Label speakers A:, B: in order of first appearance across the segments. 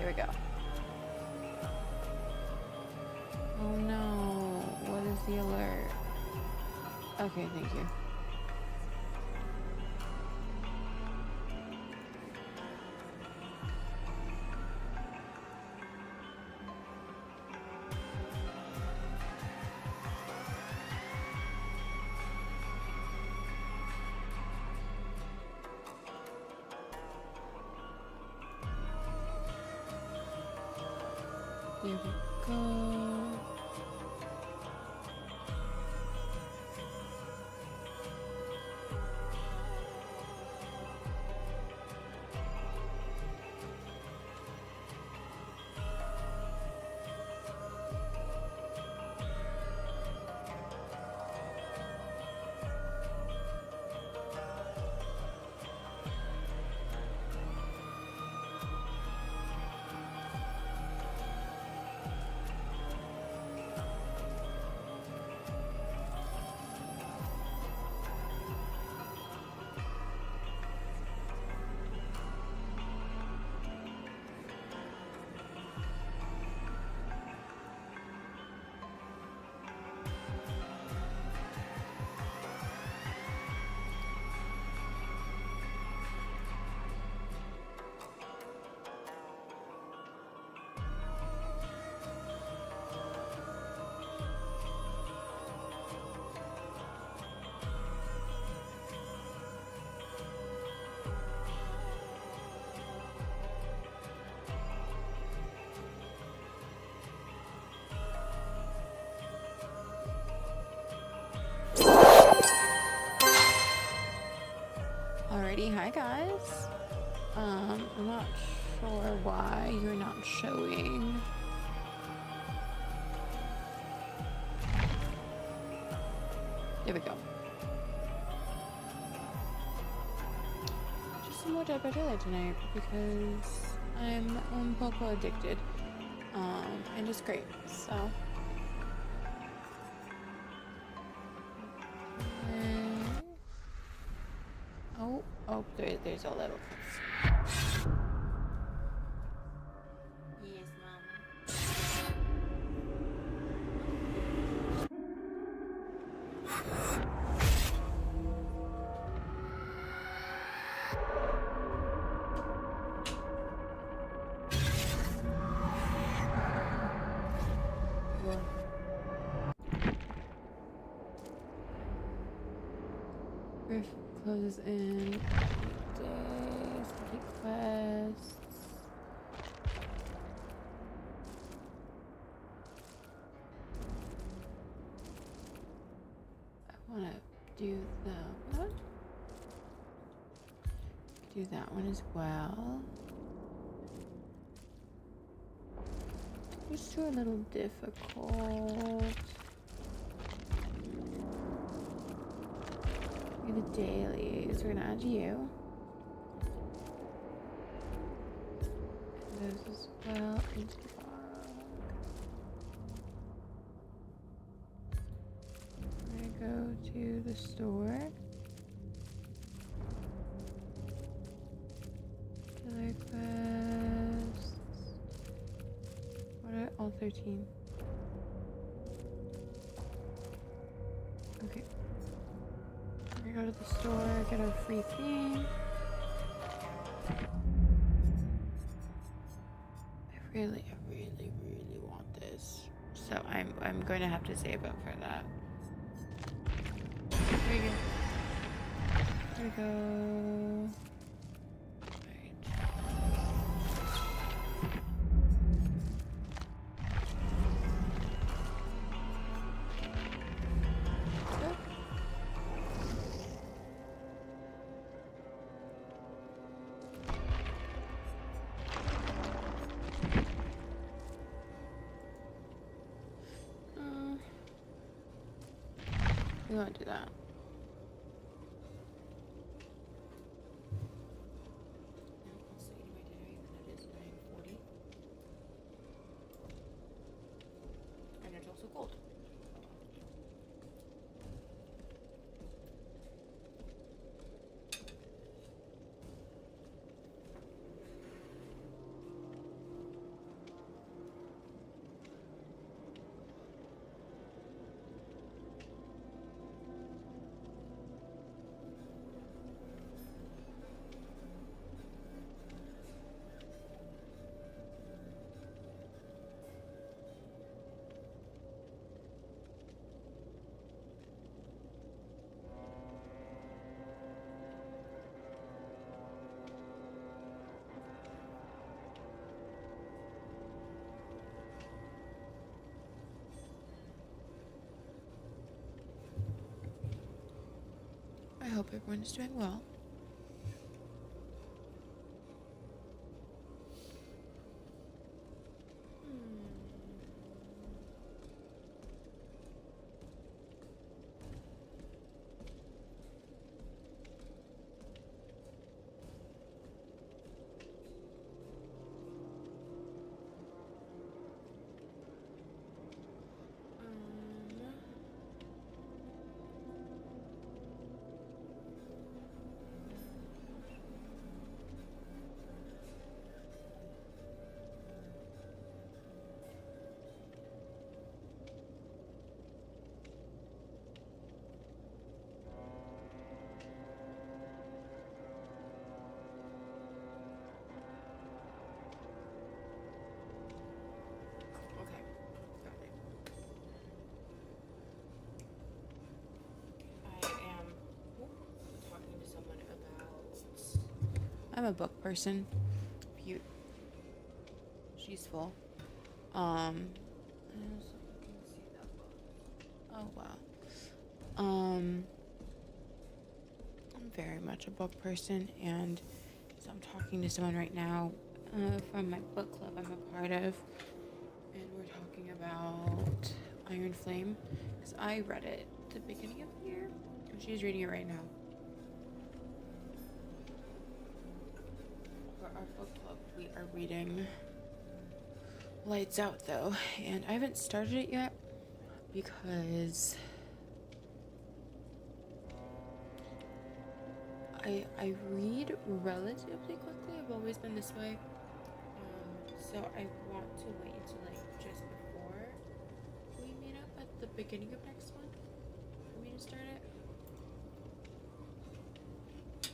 A: we go. Oh no, what is the alert? Okay, thank you. There we go. Alrighty, hi guys. I'm not sure why you're not showing. There we go. Just some more Dead by Daylight tonight because I'm un poco addicted. And it's great, so. Oh, there's a little. Yes, Mama. Griff closes in days, complete quests. I want to do the what? Do that one as well. These two are a little difficult. The dailies, we're gonna add you. And those as well into the blog. I'm gonna go to the store. Killer quests. What are all 13? Okay. We go to the store, get our free thing. I really want this. So I'm going to have to save up for that. There we go. There we go. We won't do that. And it's also cold. everyone is doing well. Okay, got it. I am talking to someone about. I'm a book person. She's full. I also can see that book. Oh wow. I'm very much a book person, and so I'm talking to someone right now from my book club I'm a part of, and we're talking about Iron Flame because I read it at the beginning of the year, and she's reading it right now. For our book club, we are reading Lights Out though, and I haven't started it yet because I read relatively quickly. I've always been this way, so I want to wait until like just before we meet up at the beginning of next month for me to start it,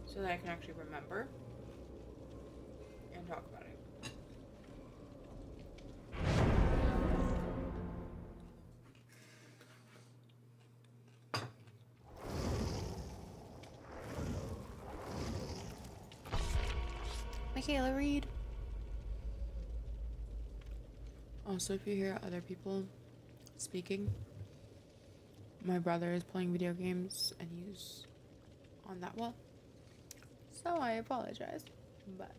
A: so that I can actually remember and talk about it. Michaela Reed. Also, if you hear other people speaking, my brother is playing video games and he's on that wall, so I apologize. But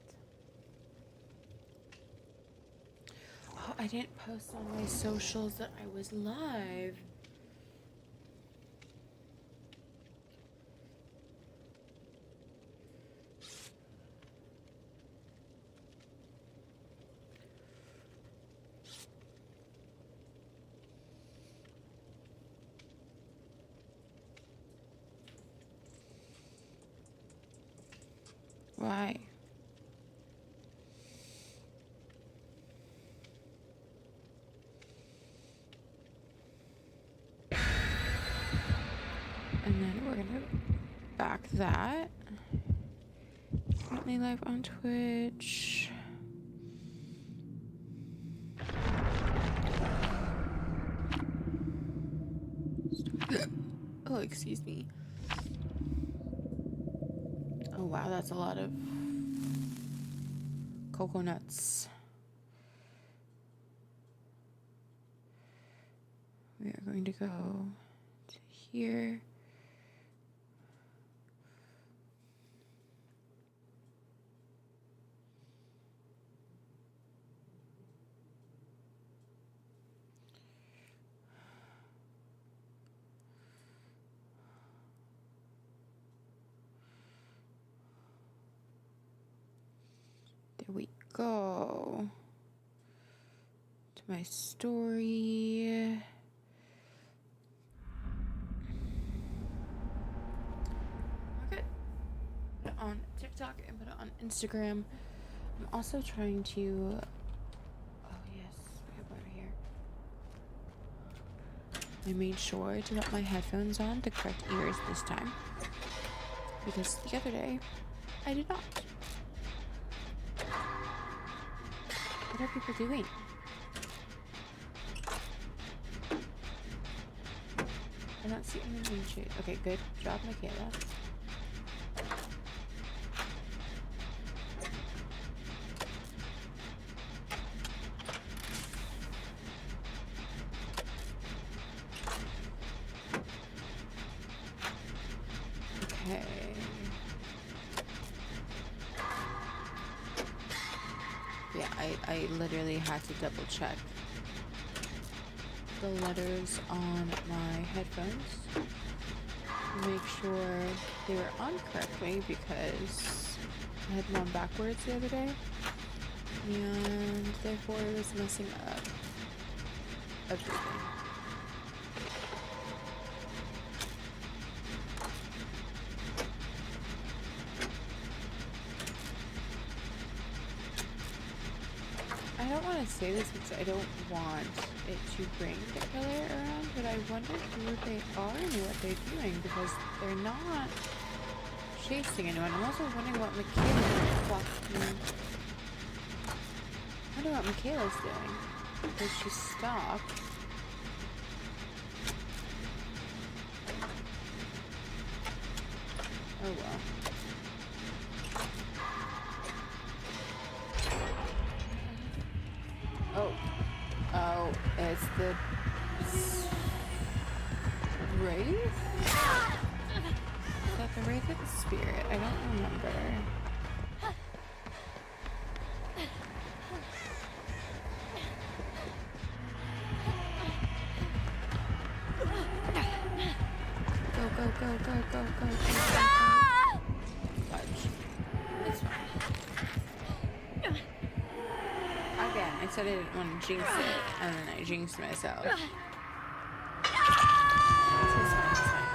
A: oh, I didn't post on my socials that I was live. Why? And then we're gonna back that. Currently live on Twitch. Oh, excuse me. Oh wow, that's a lot of coconuts. We are going to go to here. There we go. To my story. We're good. Put it on TikTok and put it on Instagram. I'm also trying to. Oh yes, we have over here. I made sure to put my headphones on the correct ears this time, because the other day I did not. What are people doing? I don't see any green shade. Okay, good job, Michaela. Yeah, I literally had to double check the letters on my headphones to make sure they were on correctly because I had them on backwards the other day and therefore it was messing up everything. I don't want to say this because I don't want it to bring the killer around, but I wonder who they are and what they're doing because they're not chasing anyone. I'm also wondering what Michaela's doing. Because she stopped. Oh well. Oh, it's the Wraith? Is that the Wraith of the Spirit? I don't remember. Go. Fudge. It's fine. Again, I said I didn't want to jinx it, and then I jinxed myself. It's fine.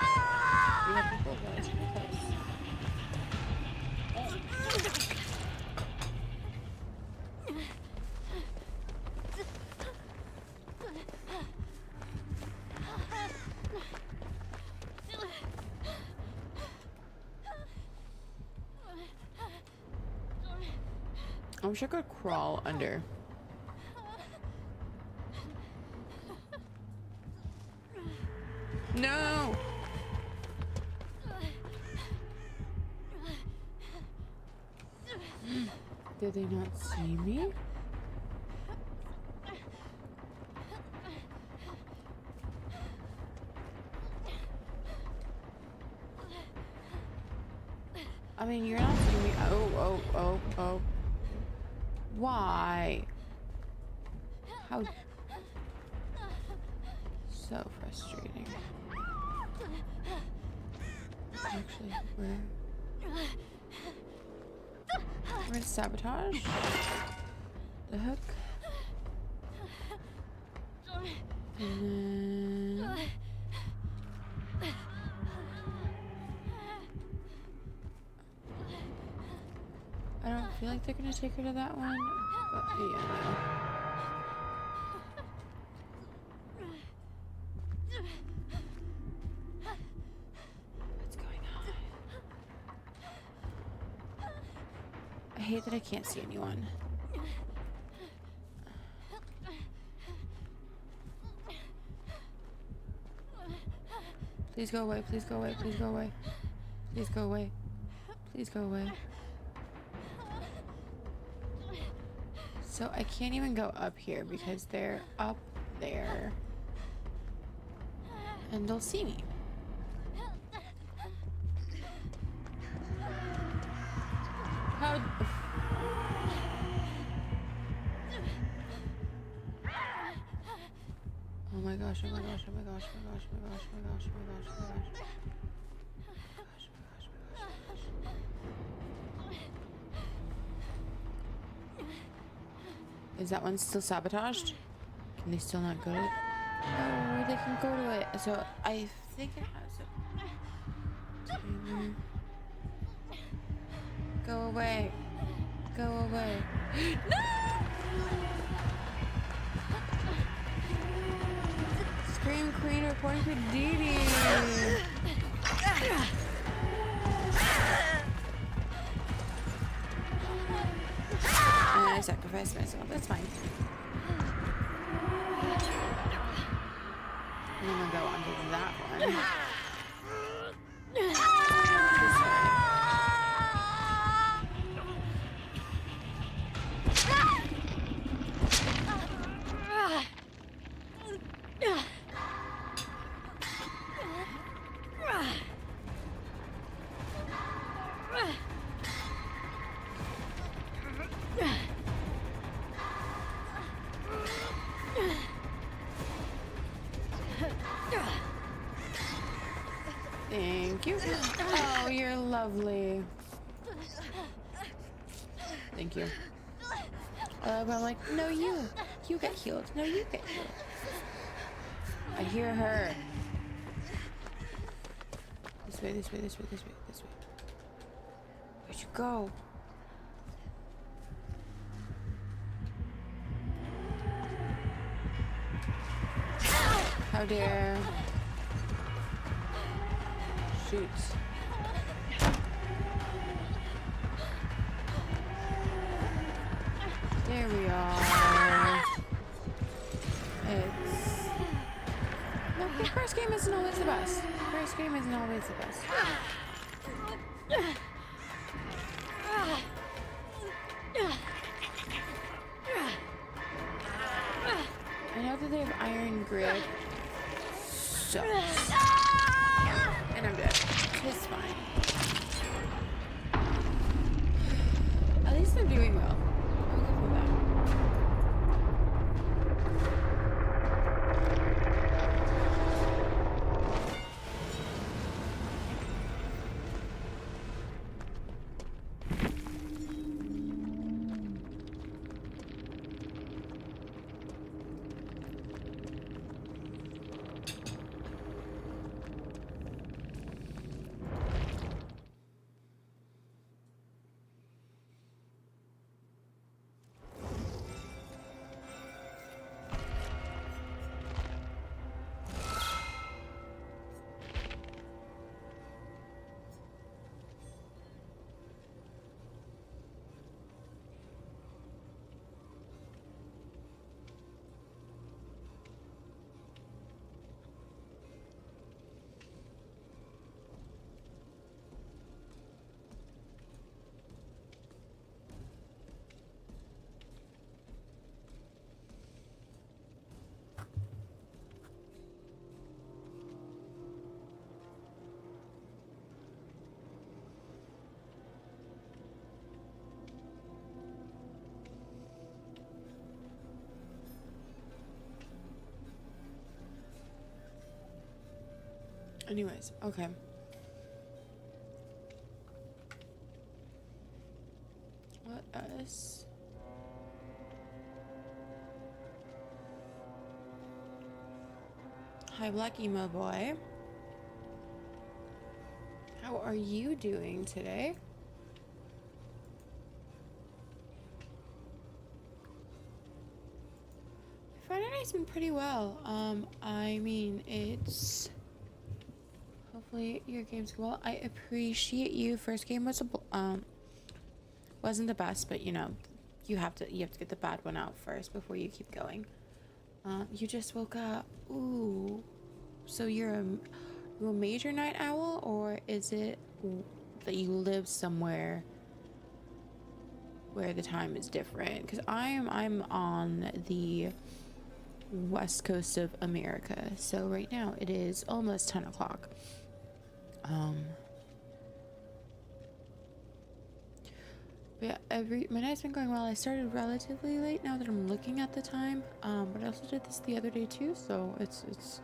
A: We have people really too close. I wish I could crawl under. No! Did they not see me? I mean, you're not seeing me. Oh. Why? How? So frustrating. Actually, where's sabotage? The hook. And then I don't feel like they're gonna take her to that one, but yeah, no. What's going on? I hate that I can't see anyone. Please go away, please go away, please go away. Please go away. Please go away. So I can't even go up here because they're up there. And they'll see me. How? Oh my gosh, oh my gosh, oh my gosh, oh my gosh, oh my gosh, oh my gosh, oh my gosh, oh my gosh. Is that one still sabotaged? Can they still not go to it? Oh, they can go to it. So I think it has a... Go away. Go away. No! Scream Queen reporting for Dee Dee. And I sacrificed myself. That's fine. I'm gonna go under that one. Thank you. Oh, you're lovely. Thank you. I'm like, no, you get healed. No, you get healed. I hear her. This way, this way, this way, this way, this way. Where'd you go? How dare. Shoots. There we are. It's... Look, the first game isn't always the best. First game isn't always the best. I know that they have iron grip. So. And I'm dead. It's fine. At least I'm doing well. I'm good for that. Anyways, okay. Let us... Hi, Black Emo Boy. How are you doing today? Friday night's been pretty well. I mean, it's... Hopefully your game's well. I appreciate you. First game was wasn't the best, but you know, you have to get the bad one out first before you keep going. You just woke up. Ooh. So you're a major night owl, or is it that you live somewhere where the time is different? Because I'm on the west coast of America, so right now it is almost 10 o'clock. But yeah, my night's been going well. I started relatively late now that I'm looking at the time, but I also did this the other day too, so it's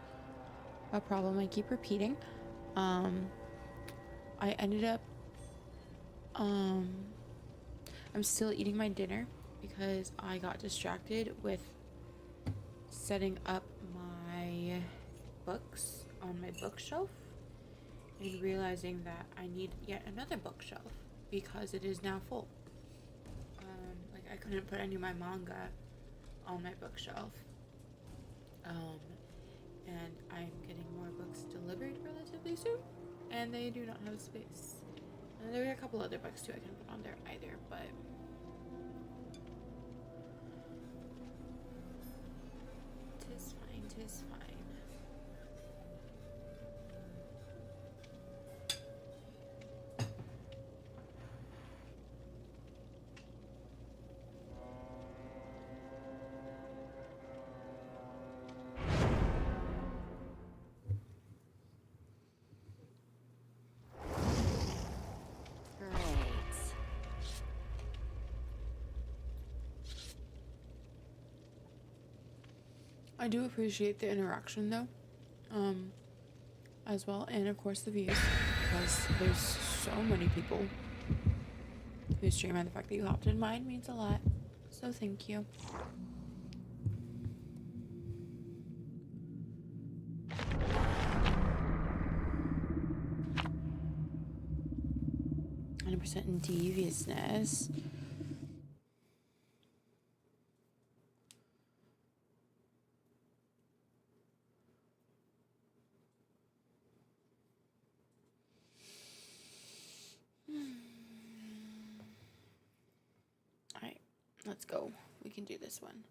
A: a problem I keep repeating. I ended up I'm still eating my dinner because I got distracted with setting up my books on my bookshelf and realizing that I need yet another bookshelf because it is now full. Like I couldn't put any of my manga on my bookshelf. And I'm getting more books delivered relatively soon, and they do not have space. And there are a couple other books too I can put on there either, but tis fine, tis fine. I do appreciate the interaction though, as well, and of course the views. because there's so many people who stream, and the fact that you hopped in mine means a lot. So thank you. In deviousness. Alright, let's go. We can do this one.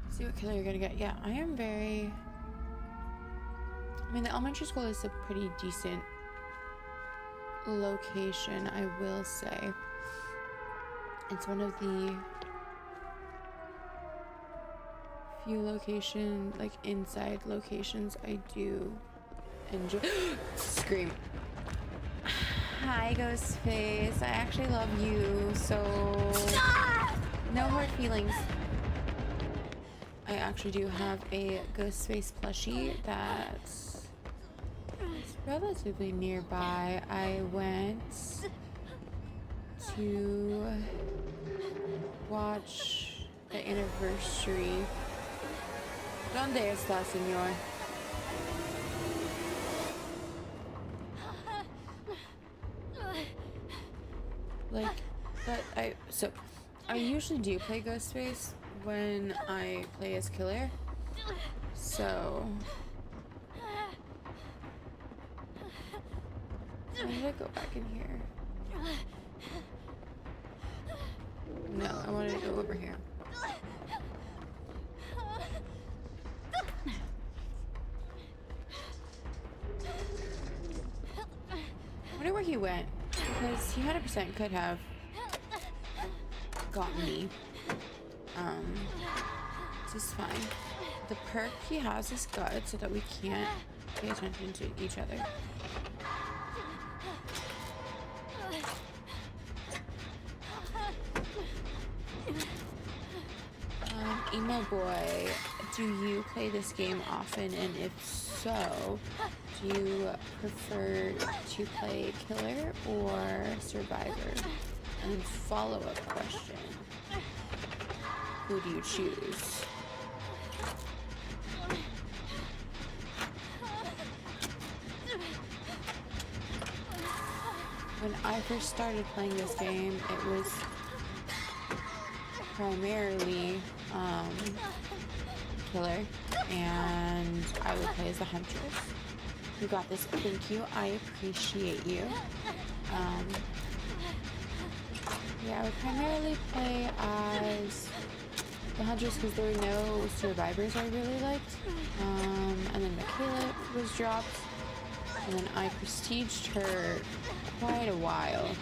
A: See what killer you're gonna get. Yeah, I am very... I mean, the elementary school is a pretty decent location, I will say. It's one of the few location, like inside locations I do enjoy. Scream. Hi, Ghostface. I actually love you, so no hard feelings. I actually do have a Ghostface plushie that's relatively nearby. I went to watch the anniversary. ¿Dónde está, señor? Like, but I usually do play Ghostface when I play as killer, so I'm gonna go back in here. No, I wanted to go over here. I wonder where he went, because he 100% could have gotten me. This is fine. The perk he has is good so that we can't pay attention to each other. Emo boy, do you play this game often? And if so, do you prefer to play killer or survivor? And follow-up question. Who do you choose? When I first started playing this game, it was primarily killer, and I would play as the huntress. You got this. Thank you. I appreciate you. Yeah, I would primarily play as the huntress because there were no survivors I really liked. And then Michaela was dropped, and then I prestiged her quite a while.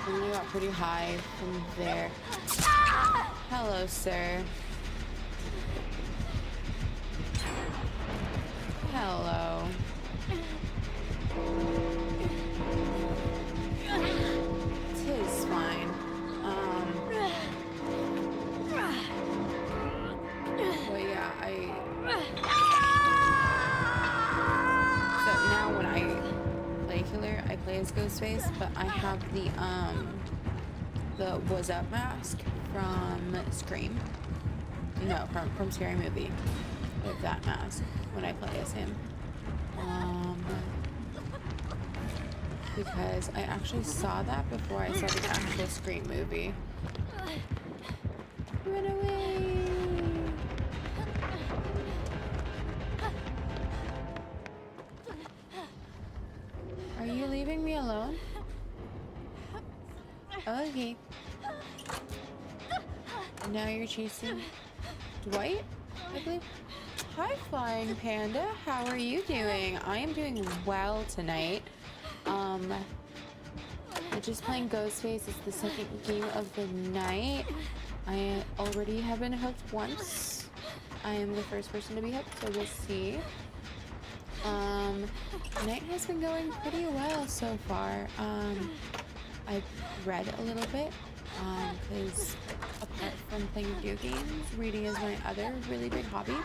A: And then I got pretty high from there. Hello, sir. Hello. Tis fine. Well, yeah, so now when I play killer, I play as Ghostface, but I have the Was Up mask from Scream. No, from Scary Movie. With that mask when I play as him. Because I actually saw that before I saw the actual Scream movie. Run away! Are you leaving me alone? Okay. Now you're chasing Dwight, I believe. Hi, Flying Panda. How are you doing? I am doing well tonight. I'm just playing Ghostface. It's the second game of the night. I already have been hooked once. I am the first person to be hooked, so we'll see. Night has been going pretty well so far. I've read a little bit, because apart from playing video games, reading is my other really big hobby.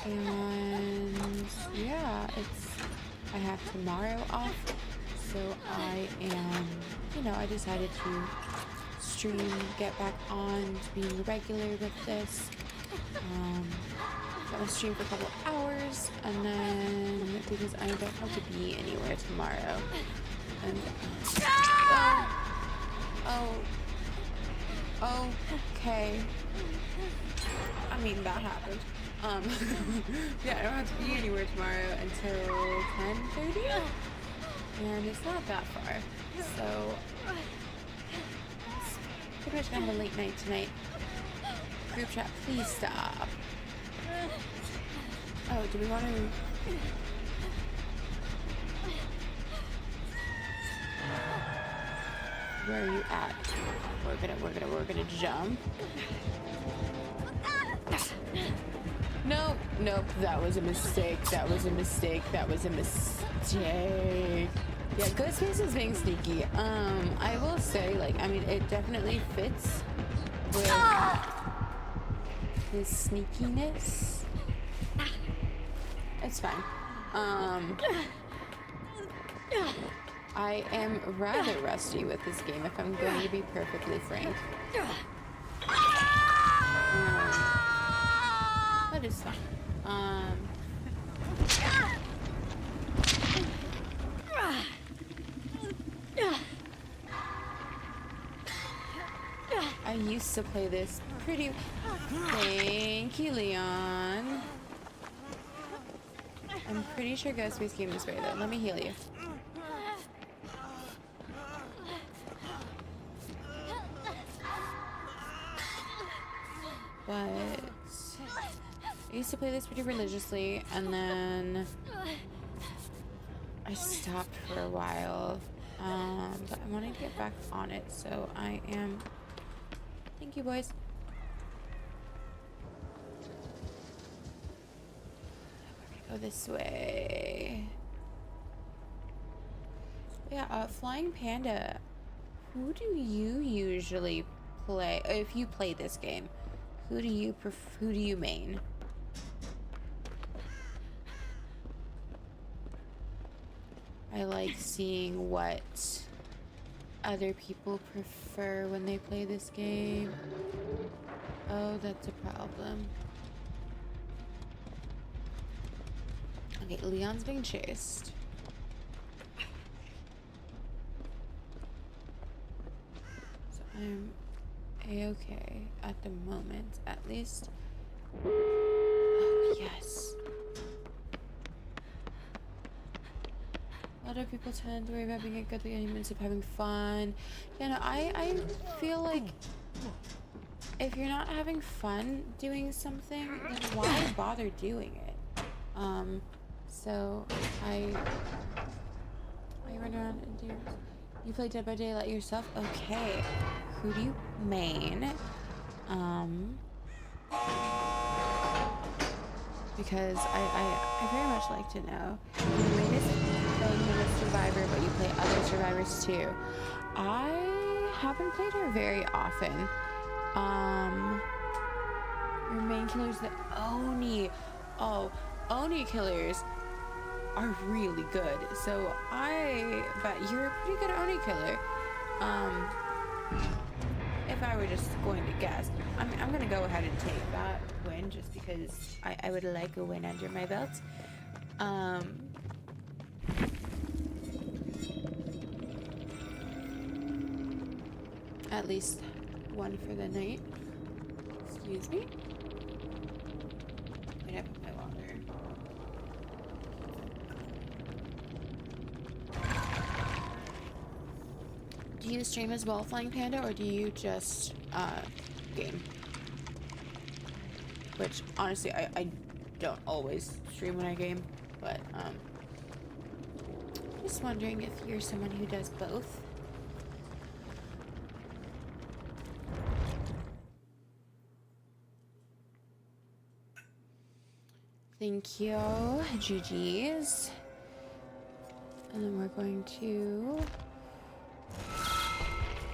A: And yeah, I have tomorrow off, so I am, I decided to get back on to being regular with this. I'm gonna stream for a couple hours, and then because I don't have to be anywhere tomorrow. And okay. I mean, that happened. Yeah, I don't have to be anywhere tomorrow until 10:30, and it's not that far. So pretty much gonna have a late night tonight. Group chat, please stop. Oh, do we want to? Where are you at? We're gonna jump. Nope, that was a mistake. That was a mistake. Yeah, Ghostface is being sneaky. I will say, it definitely fits with his sneakiness. It's fine. I am rather rusty with this game, if I'm going to be perfectly frank. But it's fine. I used to play this pretty... Thank you, Leon. I'm pretty sure Ghostface gave me spray though. Let me heal you. But I used to play this pretty religiously, and then I stopped for a while. But I want to get back on it, so I am... Thank you, boys. We're gonna go this way. Yeah, Flying Panda. Who do you usually play? If you play this game, who do you main? I like seeing what other people prefer when they play this game. Oh, that's a problem. Okay, Leon's being chased. So I'm a-okay at the moment, at least. Oh, yes. A lot of people tend to worry about being a good game instead of having fun. Yeah, no, I feel like if you're not having fun doing something, then why bother doing it? So I run around and do... You play Dead by Daylight yourself? Okay. Who do you main? Because I very much like to know. You main is playing him as Survivor, but you play other survivors too. I haven't played her very often. Your main killer is the Oni. Oh, Oni killers are really good. So I bet you're a pretty good Oni killer. If I were just going to guess, I'm gonna go ahead and take that win just because I would like a win under my belt. At least one for the night. Excuse me. I'm gonna put my water. Do you stream as well, Flying Panda, or do you just game? Which honestly, I don't always stream when I game, but just wondering if you're someone who does both. Thank you, GG's. And then we're going to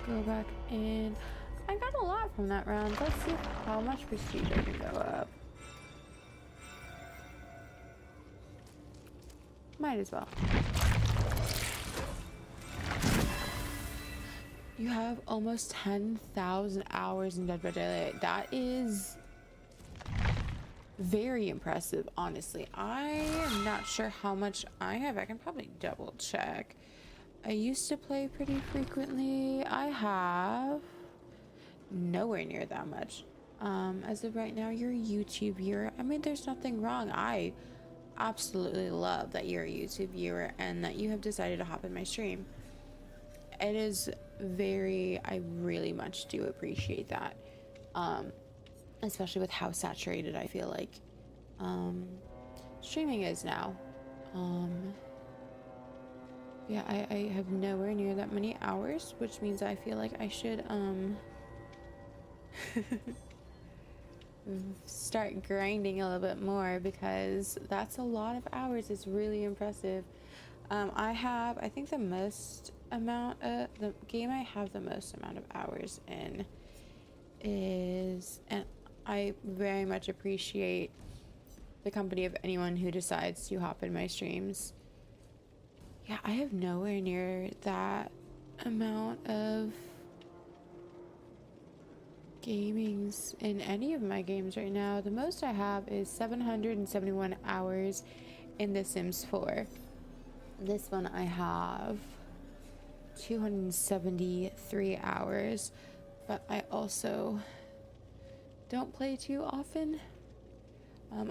A: go back in. I got a lot from that round. Let's see how much prestige I can go up. Might as well. You have almost 10,000 hours in Dead by Daylight. That is very impressive, honestly. I am not sure how much I have. I can probably double check. I used to play pretty frequently. I have nowhere near that much. As of right now, you're a YouTube viewer. I mean, there's nothing wrong. I absolutely love that you're a YouTube viewer and that you have decided to hop in my stream. It is I really much do appreciate that. Especially with how saturated I feel like streaming is now. Yeah, I have nowhere near that many hours, which means I feel like I should start grinding a little bit more, because that's a lot of hours. It's really impressive. I think the most amount of the game I have the most amount of hours in is, and I very much appreciate the company of anyone who decides to hop in my streams. Yeah, I have nowhere near that amount of gamings in any of my games right now. The most I have is 771 hours in The Sims 4. This one I have 273 hours, but I also don't play too often.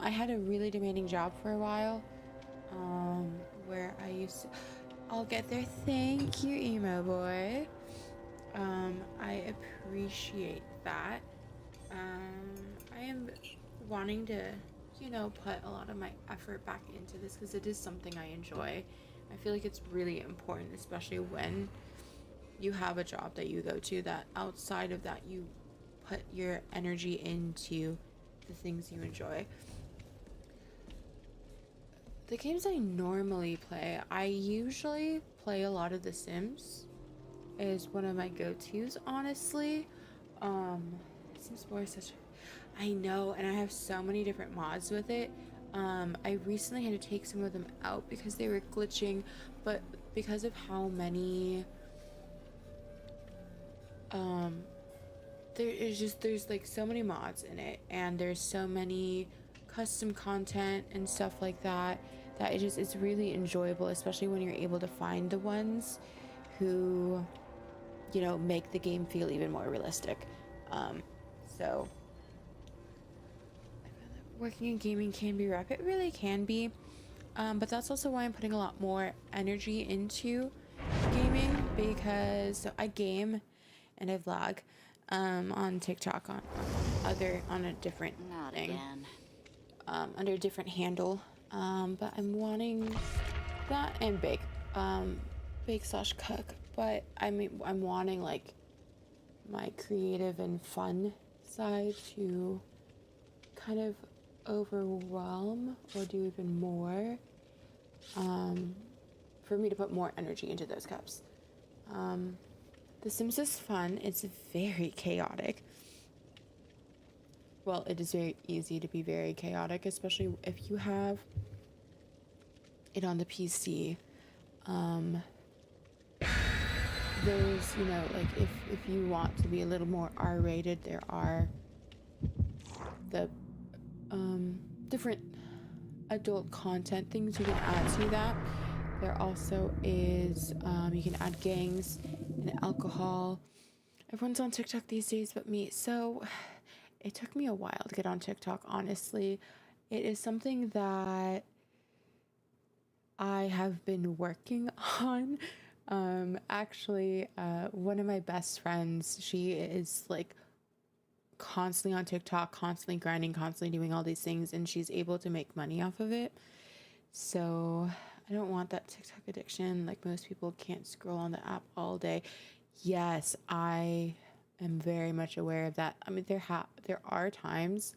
A: I had a really demanding job for a while, where I used to, I'll get there. Thank you, emo boy. I appreciate that. I am wanting to, put a lot of my effort back into this because it is something I enjoy. I feel like it's really important, especially when you have a job that you go to, that outside of that you put your energy into the things you enjoy. The games I normally play, I usually play a lot of The Sims. Is one of my go-tos, honestly. Sims 4 is such a, I know, and I have so many different mods with it. I recently had to take some of them out because they were glitching, but because of how many there's like so many mods in it, and there's so many custom content and stuff like that, that it's really enjoyable, especially when you're able to find the ones who make the game feel even more realistic. So I feel that working in gaming can be rough. It really can be, but that's also why I'm putting a lot more energy into gaming, because I game and I vlog on TikTok on a different thing, under a different handle, but I'm wanting that, and bake / cook, but I'm wanting like my creative and fun side to kind of overwhelm or do even more, for me to put more energy into those cups. The Sims is fun. It's very chaotic. Well, it is very easy to be very chaotic, especially if you have it on the PC. There's, like if you want to be a little more R-rated, there are the different adult content things you can add to that. There also is, you can add gangs and alcohol. Everyone's on TikTok these days but me, so it took me a while to get on TikTok, honestly. It is something that I have been working on. Actually, one of my best friends, she is like constantly on TikTok, constantly grinding, constantly doing all these things, and she's able to make money off of it. So I don't want that TikTok addiction. Like, most people can't scroll on the app all day. Yes, I am very much aware of that. I mean, there are times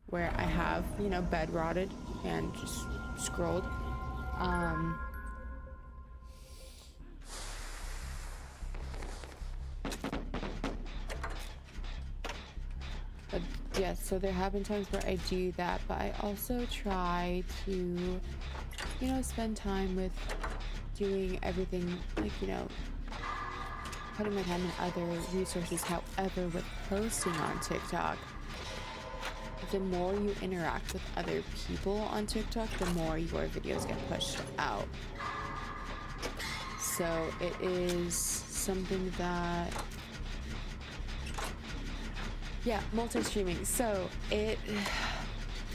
A: where I have, you know, bed rotted and just scrolled. But yeah, so there have been times where I do that, but I also try to, you know, spend time with doing everything, like, you know, putting my time in other resources. However, with posting on TikTok, the more you interact with other people on TikTok, the more your videos get pushed out. So it is something that, yeah, multi-streaming. So the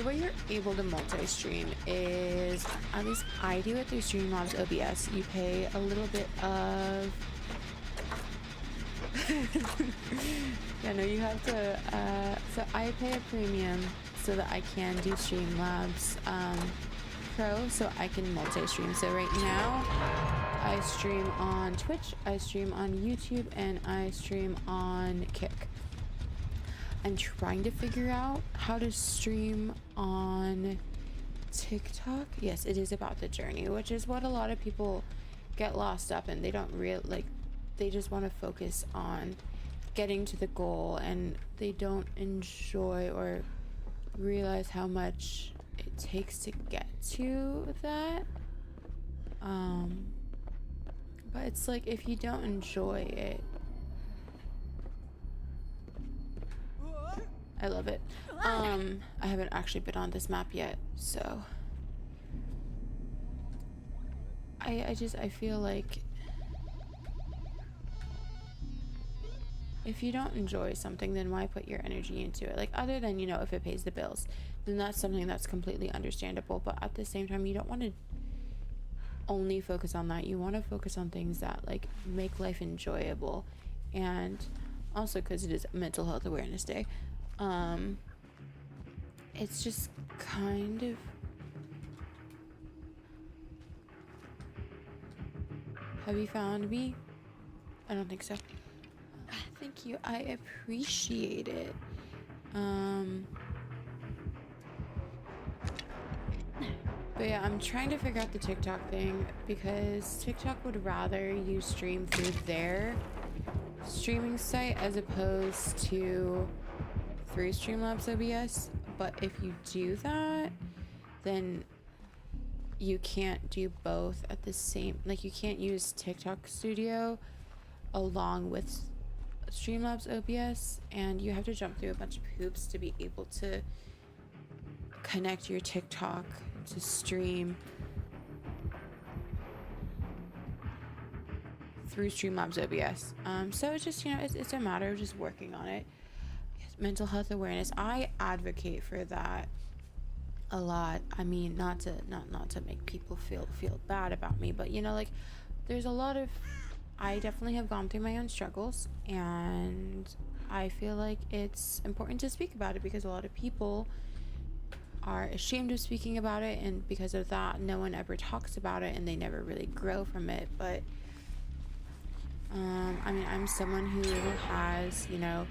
A: way you're able to multi-stream is, at least I do it through Streamlabs OBS. You pay a little bit of yeah, no, you have to so I pay a premium so that I can do Streamlabs Pro, so I can multi-stream. So right now I stream on Twitch, I stream on YouTube, and I stream on Kick. I'm trying to figure out how to stream on TikTok. Yes, it is about the journey, which is what a lot of people get lost up in. They don't they just want to focus on getting to the goal, and they don't enjoy or realize how much it takes to get to that. But it's like, if you don't enjoy it, I love it. I haven't actually been on this map yet, so I feel like if you don't enjoy something, then why put your energy into it? Like, other than, you know, if it pays the bills, then that's something that's completely understandable. But at the same time, you don't want to only focus on that. You want to focus on things that, like, make life enjoyable. And also, because it is Mental Health Awareness Day, it's just kind of, have you found me? I don't think so. Thank you, I appreciate it. But yeah, I'm trying to figure out the TikTok thing, because TikTok would rather you stream through their streaming site as opposed to through Streamlabs OBS. But if you do that, then you can't do both at the same, like, you can't use TikTok Studio along with Streamlabs OBS, and you have to jump through a bunch of hoops to be able to connect your TikTok to stream through Streamlabs OBS. So it's just, you know, it's a matter of just working on it. Mental health awareness, I advocate for that a lot. I mean, not to make people feel bad about me, but, you know, like, there's a lot of, I definitely have gone through my own struggles, and I feel like it's important to speak about it, because a lot of people are ashamed of speaking about it, and because of that, no one ever talks about it, and they never really grow from it. But I mean, I'm someone who has, you know,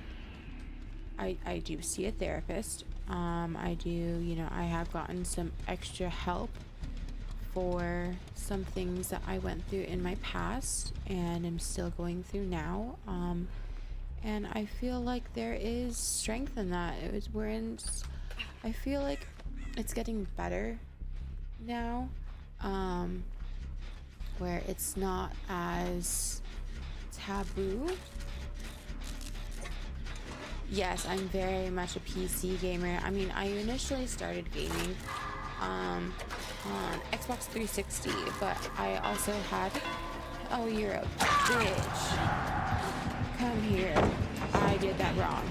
A: I do see a therapist. I do, you know, I have gotten some extra help for some things that I went through in my past and am still going through now. And I feel like there is strength in that. I feel like it's getting better now, where it's not as taboo. Yes, I'm very much a PC gamer. I mean, I initially started gaming on Xbox 360, but I also had, oh, you're a bitch. Come here. I did that wrong.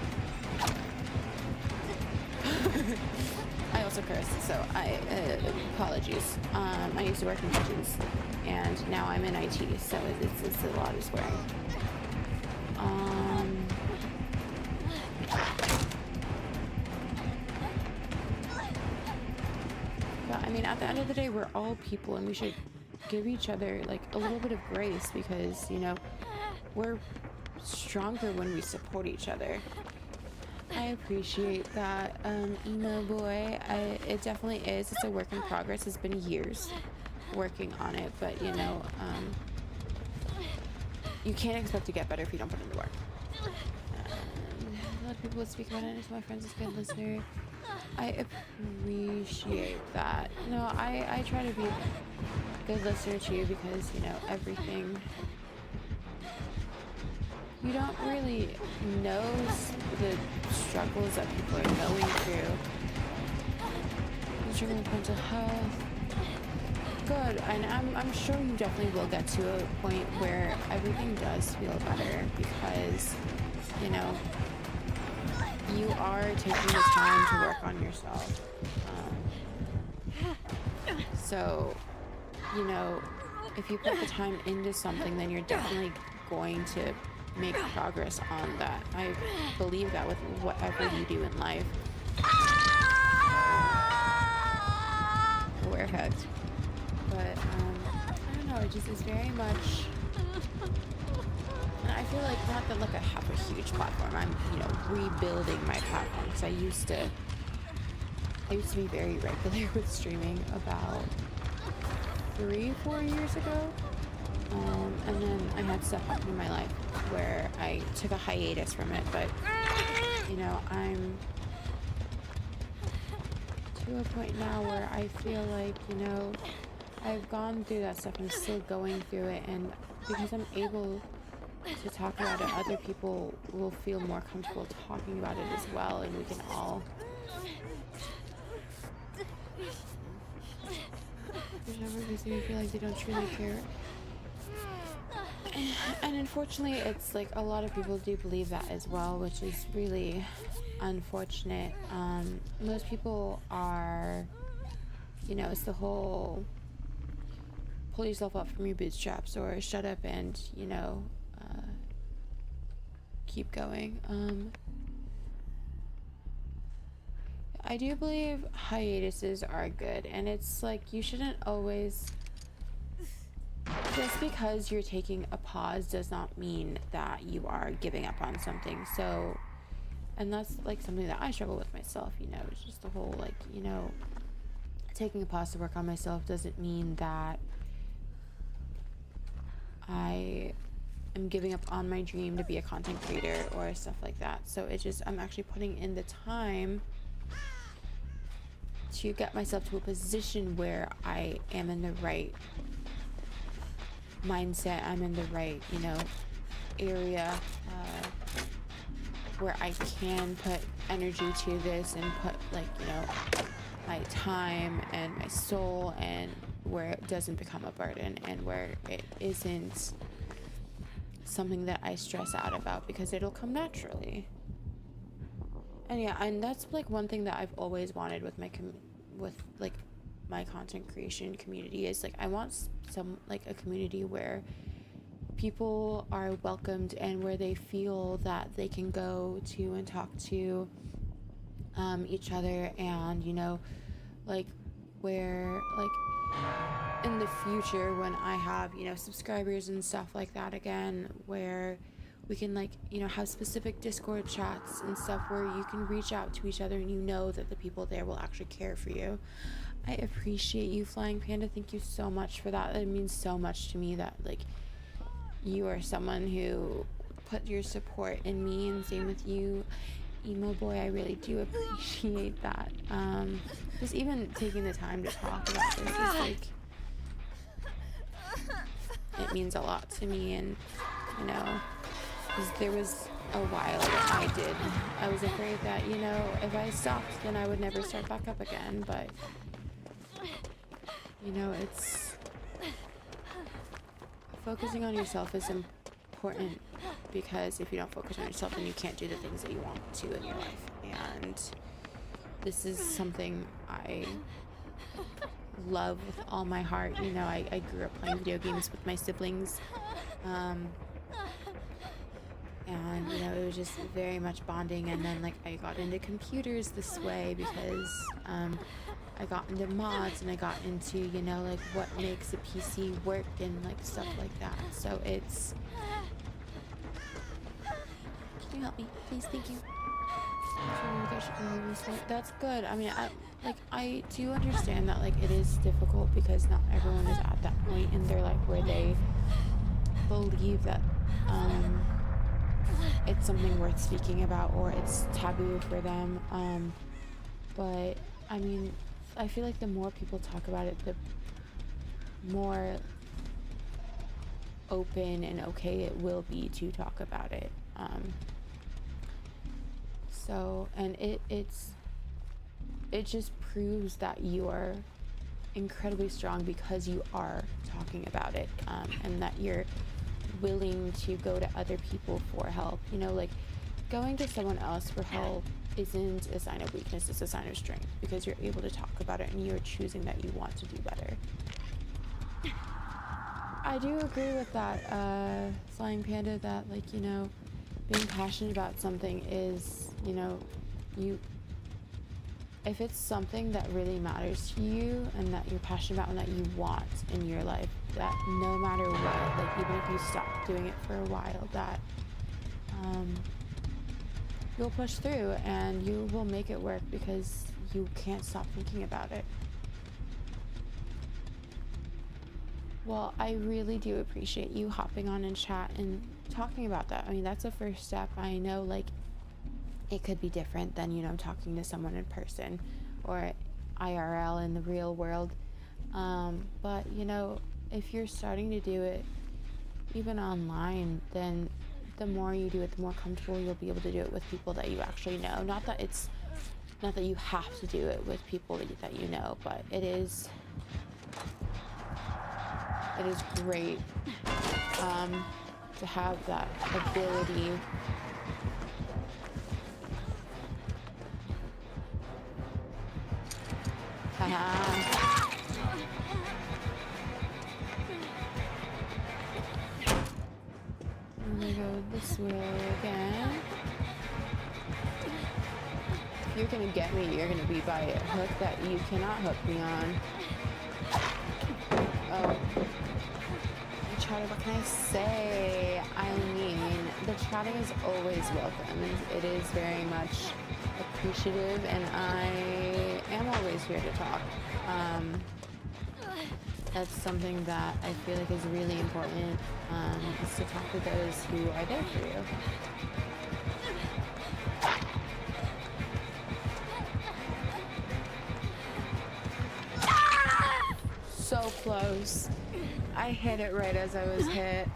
A: I also cursed, so apologies. I used to work in kitchens, and now I'm in IT, so it's a lot of swearing. But I mean, at the end of the day, we're all people, and we should give each other, like, a little bit of grace, because, you know, we're stronger when we support each other. I appreciate that, emo boy. It definitely is. It's a work in progress. It's been years working on it, but you know, you can't expect to get better if you don't put in the work. A lot of people would speak about it. My friends is a good listener. I appreciate that. No, I try to be a good listener too, because you know everything. You don't really know the struggles that people are going through. You're struggling with mental health. Good, and I'm sure you definitely will get to a point where everything does feel better because, you know, you are taking the time to work on yourself. So, you know, if you put the time into something, then you're definitely going to make progress on that. I believe that with whatever you do in life. Wear heads. But, I don't know, it just is very much... And I feel like, not that, like, I have a huge platform. I'm, you know, rebuilding my platform. Because I used to be very regular with streaming about 3-4 years ago. And then I had stuff happen in my life where I took a hiatus from it. But, you know, I'm to a point now where I feel like, you know, I've gone through that stuff. I'm still going through it. And because I'm able to talk about it, other people will feel more comfortable talking about it as well. And we can all... Whichever makes me feel like they don't truly care. And unfortunately, it's like a lot of people do believe that as well, which is really unfortunate. Most people are, you know, it's the whole pull yourself up from your bootstraps or shut up and, you know, keep going. I do believe hiatuses are good, and it's like you shouldn't always... Just because you're taking a pause does not mean that you are giving up on something. So, and that's like something that I struggle with myself, you know, it's just the whole, like, you know, taking a pause to work on myself doesn't mean that I am giving up on my dream to be a content creator or stuff like that. So it's just, I'm actually putting in the time to get myself to a position where I am in the right mindset, I'm in the right, you know, area where I can put energy to this and put, like, you know, my time and my soul, and where it doesn't become a burden and where it isn't something that I stress out about, because it'll come naturally. And yeah, and that's like one thing that I've always wanted with my my content creation community, is like I want some, like, a community where people are welcomed and where they feel that they can go to and talk to each other, and, you know, like, where, like, in the future when I have, you know, subscribers and stuff like that again, where we can, like, you know, have specific Discord chats and stuff where you can reach out to each other and you know that the people there will actually care for you. I appreciate you, Flying Panda. Thank you so much for that. It means so much to me that, like, you are someone who put your support in me, and same with you, Emo Boy. I really do appreciate that. Just even taking the time to talk about this is, like, it means a lot to me. And, you know, 'cause there was a while that I was afraid that, you know, if I stopped, then I would never start back up again. But, you know, it's... Focusing on yourself is important, because if you don't focus on yourself, then you can't do the things that you want to in your life. And this is something I love with all my heart. You know, I grew up playing video games with my siblings. And, you know, it was just very much bonding. And then, like, I got into computers this way because I got into mods, and I got into, you know, like, what makes a PC work and, like, stuff like that. So it's... Can you help me, please? Thank you. That's good. I mean, I do understand that like it is difficult because not everyone is at that point in their life where they believe that um it's something worth speaking about or it's taboo for them. But I mean, I feel like the more people talk about it, the more open and okay it will be to talk about it. So, and it just proves that you are incredibly strong because you are talking about it, and that you're willing to go to other people for help. You know, like going to someone else for help isn't a sign of weakness, it's a sign of strength because you're able to talk about it and you're choosing that you want to do better. I do agree with that, Flying Panda, that like, you know, being passionate about something is, you know, if it's something that really matters to you and that you're passionate about and that you want in your life, that no matter what, like even if you stop doing it for a while, that you'll push through and you will make it work because you can't stop thinking about it. Well, I really do appreciate you hopping on in chat and talking about that. I mean, that's a first step. I know, like, it could be different than, you know, talking to someone in person or IRL in the real world. But, you know, if you're starting to do it even online, then the more you do it, the more comfortable you'll be able to do it with people that you actually know. Not that you have to do it with people that you know, but it is great to have that ability. Haha. I'm gonna go this way again. If you're gonna get me, you're gonna be by a hook that you cannot hook me on. Oh. Chatter, what can I say? I mean, the chatting is always welcome. It is very much appreciative, and I am always here to talk. That's something that I feel like is really important, is to talk to those who are there for you. So close. I hit it right as I was hit.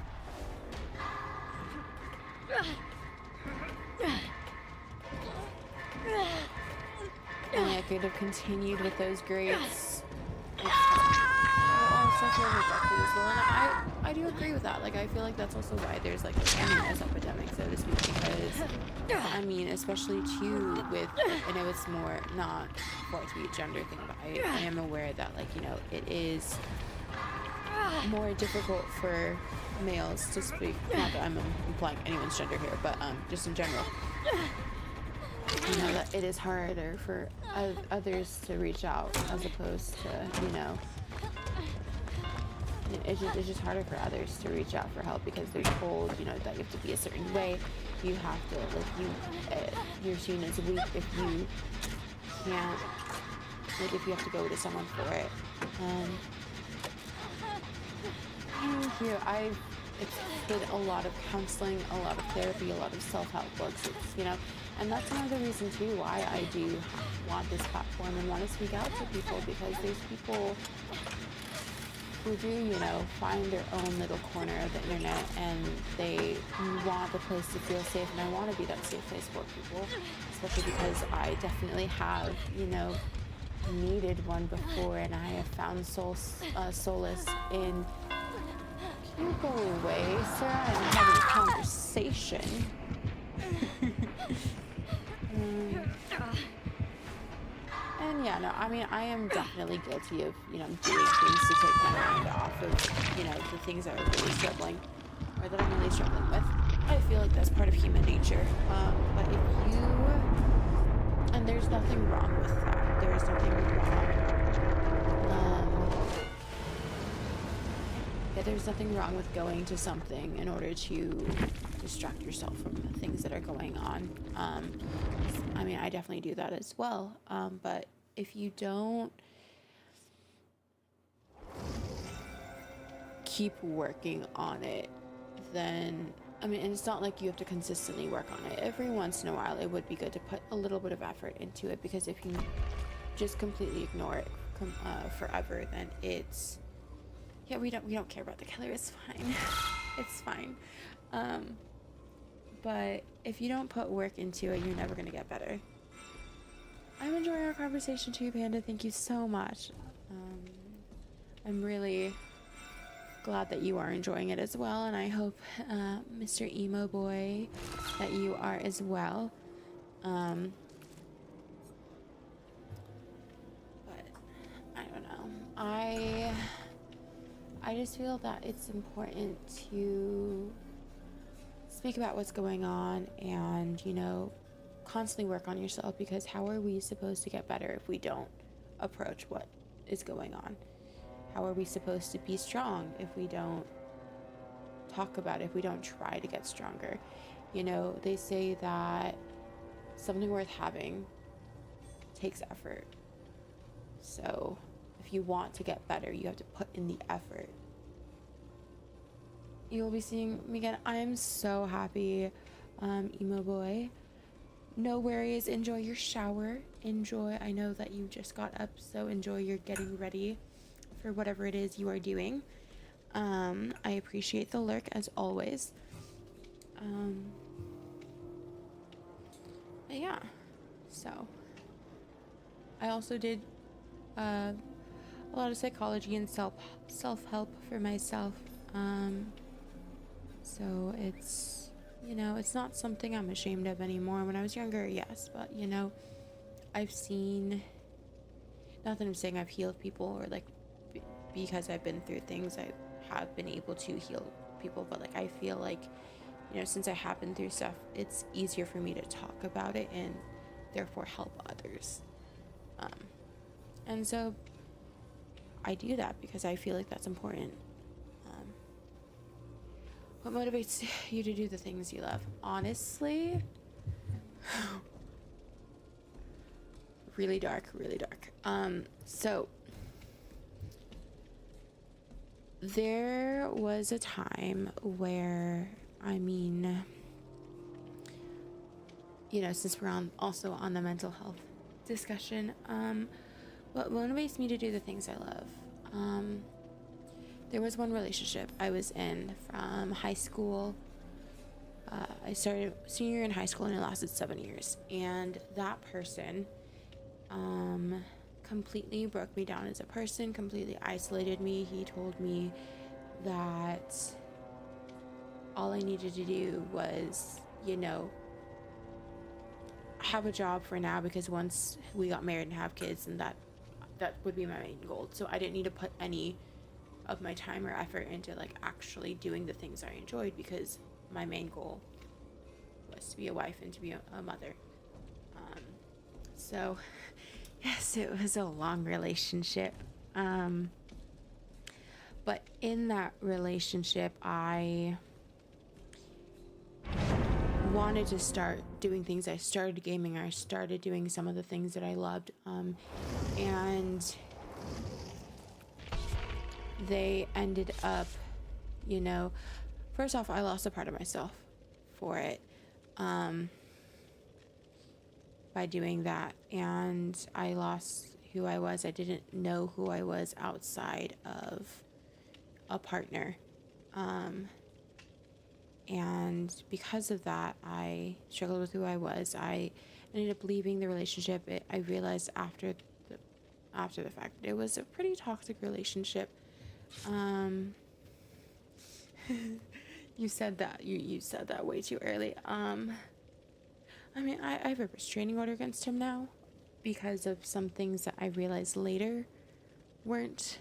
A: And I could have continued with those greats. I'm such a rejected as well, and I do agree with that. Like, I feel like that's also why there's like a loneliness epidemic, so to speak, because I mean, especially too with, I know it's more not for it to be a gender thing, but I am aware that, like, you know, it is more difficult for males to speak. Not that I'm implying anyone's gender here, but just in general. You know, that it is harder for others to reach out as opposed to, you know, it's just harder for others to reach out for help because they're told, you know, that you have to be a certain way. You have to, like, you're seen as weak if you can't, like, if you have to go to someone for it. Thank you. It's been a lot of counseling, a lot of therapy, a lot of self-help books. It's, you know, and that's another reason too why I do want this platform and want to speak out to people, because there's people who do, you know, find their own little corner of the internet and they want a place to feel safe, and I want to be that safe place for people, especially because I definitely have, you know, needed one before, and I have found solace in. You go away, sir. I'm having a conversation. And yeah, no, I mean, I am definitely guilty of, you know, doing things to take my mind off of, you know, the things that are really struggling, or that I'm really struggling with. I feel like that's part of human nature. But if you, and there's nothing wrong with that. There is nothing wrong. Yeah, there's nothing wrong with going to something in order to distract yourself from the things that are going on. I mean, I definitely do that as well. But if you don't keep working on it, then I mean, and it's not like you have to consistently work on it. Every once in a while, it would be good to put a little bit of effort into it, because if you just completely ignore it forever, then it's we don't care about the color. It's fine. It's fine. But if you don't put work into it, you're never gonna get better. I'm enjoying our conversation too, Panda. Thank you so much. I'm really glad that you are enjoying it as well, and I hope, Mr. Emo Boy, that you are as well. But I don't know. I just feel that it's important to speak about what's going on and, constantly work on yourself, because how are we supposed to get better if we don't approach what is going on? How are we supposed to be strong if we don't talk about it, if we don't try to get stronger? They say that something worth having takes effort. So if you want to get better, you have to put in the effort. You'll be seeing me again. I am so happy, Emo Boy. No worries. Enjoy your shower. I know that you just got up, so enjoy your getting ready for whatever it is you are doing. I appreciate the lurk as always. But yeah, so I also did a lot of psychology and self-help for myself. So it's, it's not something I'm ashamed of anymore. When I was younger, yes, but I've seen, not that I'm saying I've healed people, or because I've been through things, I have been able to heal people, but I feel like, since I have been through stuff, it's easier for me to talk about it and therefore help others. And so I do that because I feel like that's important. What motivates you to do the things you love? Honestly, really dark. So there was a time where, since we're also on the mental health discussion, what motivates me to do the things I love? There was one relationship I was in from high school. I started senior in high school, and it lasted 7 years. And that person completely broke me down as a person, completely isolated me. He told me that all I needed to do was, have a job for now, because once we got married and have kids, and that would be my main goal. So I didn't need to put any of my time or effort into actually doing the things I enjoyed, because my main goal was to be a wife and to be a mother. So yes, it was a long relationship. But in that relationship, I wanted to start doing things. I started gaming. I started doing some of the things that I loved. And they ended up, first off, I lost a part of myself for it, by doing that. And I lost who I was. I didn't know who I was outside of a partner. And because of that, I struggled with who I was. I ended up leaving the relationship. I realized after the fact it was a pretty toxic relationship. You said that. You said that way too early. I have a restraining order against him now because of some things that I realized later weren't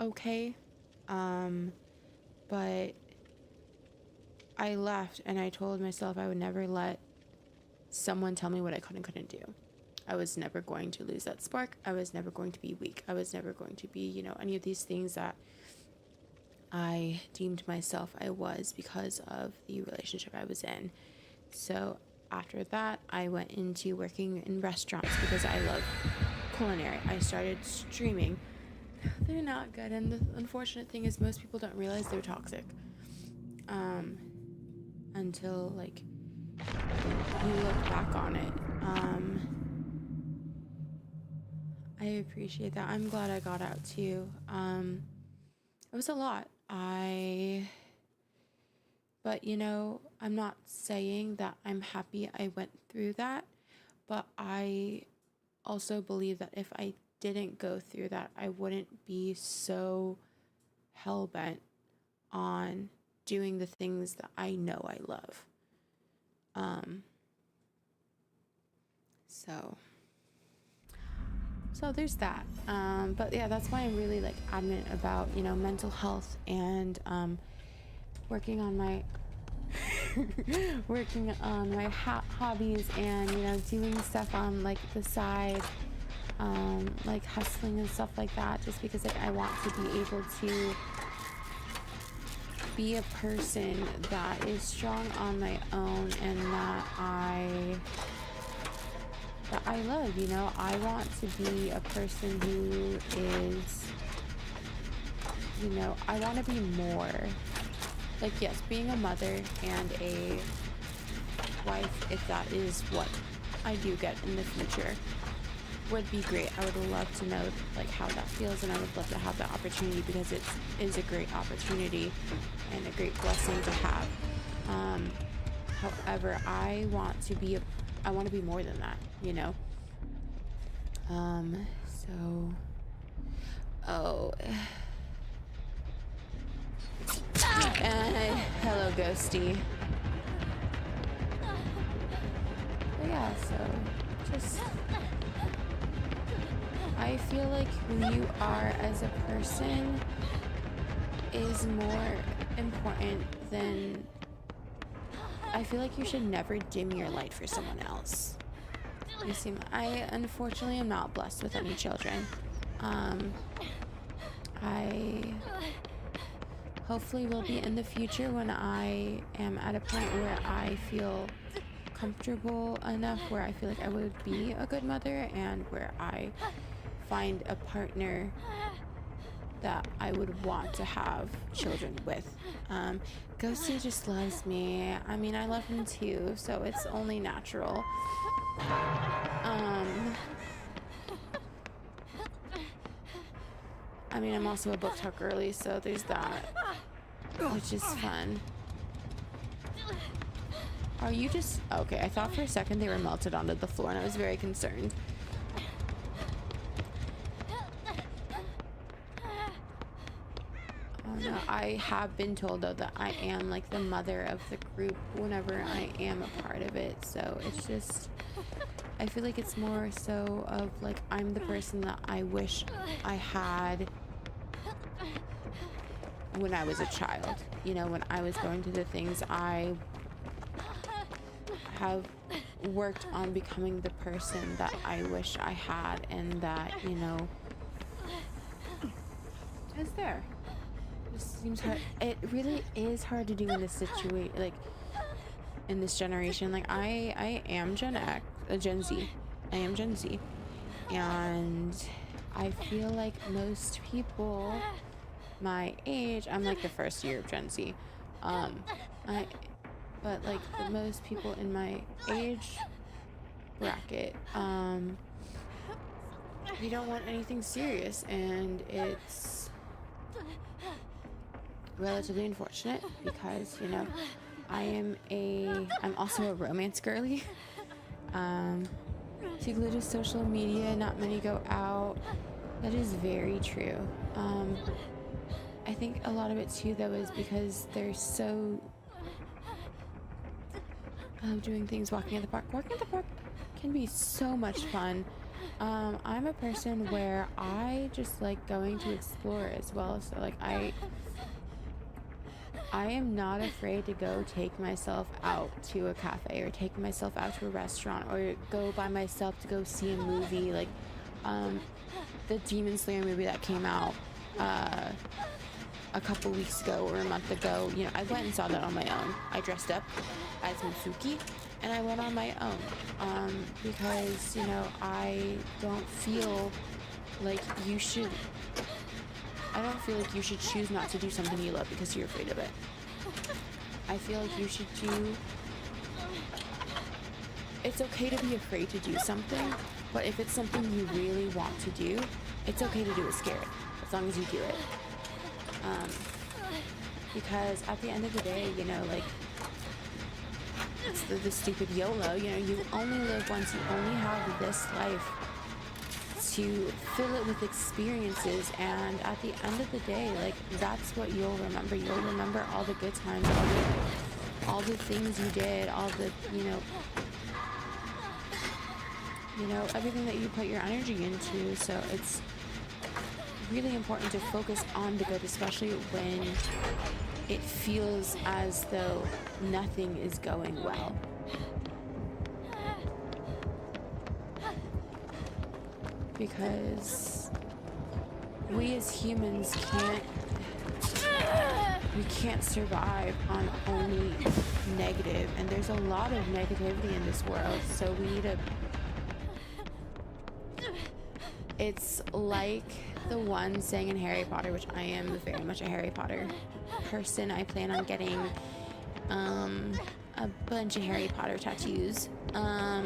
A: okay. But I left, and I told myself I would never let someone tell me what I could and couldn't do. I was never going to lose that spark. I was never going to be weak. I was never going to be, any of these things that I deemed myself I was because of the relationship I was in. So after that, I went into working in restaurants because I love culinary. I started streaming. They're not good, and the unfortunate thing is most people don't realize they're toxic until like you look back on it. I appreciate that. I'm glad I got out too. It was a lot. But you know, I'm not saying that I'm happy I went through that, but I also believe that if I didn't go through that, I wouldn't be so hell bent on doing the things that I know I love. So there's that. But yeah, that's why I'm really like adamant about, you know, mental health and working on my hobbies, and you know, doing stuff on like the side, like hustling and stuff like that, just because like I want to be able to be a person that is strong on my own and that I love, you know. I want to be a person who is, you know, I want to be more like, yes, being a mother and a wife, if that is what I do get in the future, would be great. I would love to know like how that feels, and I would love to have that opportunity because it is a great opportunity and a great blessing to have. However, I want to be more than that, you know. Hello, Ghosty. But yeah, so just I feel like who you are as a person is more important than, I feel like you should never dim your light for someone else. You see, I unfortunately am not blessed with any children. I hopefully will be in the future when I am at a point where I feel comfortable enough, where I feel like I would be a good mother, and where I find a partner that I would want to have children with. Ghosty just loves me. I mean, I love him too, so it's only natural. I mean, I'm also a book talk girly, so there's that, which is fun. Are you just... Okay, I thought for a second they were melted onto the floor, and I was very concerned. Oh no, I have been told though that I am like the mother of the group whenever I am a part of it, so it's just... I feel like it's more so of like I'm the person that I wish I had when I was a child. You know, when I was going through the things, I have worked on becoming the person that I wish I had, and that, you know, is there. It just seems hard. It really is hard to do in this situation, like in this generation. Like I am Gen Z. I am Gen Z, and I feel like most people my age, I'm like the first year of Gen Z, but like most people in my age bracket, they don't want anything serious, and it's relatively unfortunate because, you know, I'm also a romance girly. Too glued to social media, not many go out. That is very true. I think a lot of it too, though, is because they're so doing things, walking at the park. Walking at the park can be so much fun. I'm a person where I just like going to explore as well. So like I am not afraid to go take myself out to a cafe, or take myself out to a restaurant, or go by myself to go see a movie, like the Demon Slayer movie that came out a couple weeks ago or a month ago, you know, I went and saw that on my own. I dressed up as Mitsuki and I went on my own, because, you know, I don't feel like you should choose not to do something you love because you're afraid of it. I feel like you should it's okay to be afraid to do something, but if it's something you really want to do, it's okay to do it scared, as long as you do it. Because at the end of the day, you know, like, it's the stupid YOLO, you know, you only live once, you only have this life to fill it with experiences, and at the end of the day, like, that's what you'll remember. You'll remember all the good times, all the things you did, all the, you know, everything that you put your energy into. So it's really important to focus on the good, especially when it feels as though nothing is going well. Because we as humans can't survive on only negative, and there's a lot of negativity in this world, so we need to. It's like the one saying in Harry Potter, which I am very much a Harry Potter person. I plan on getting a bunch of Harry Potter tattoos, or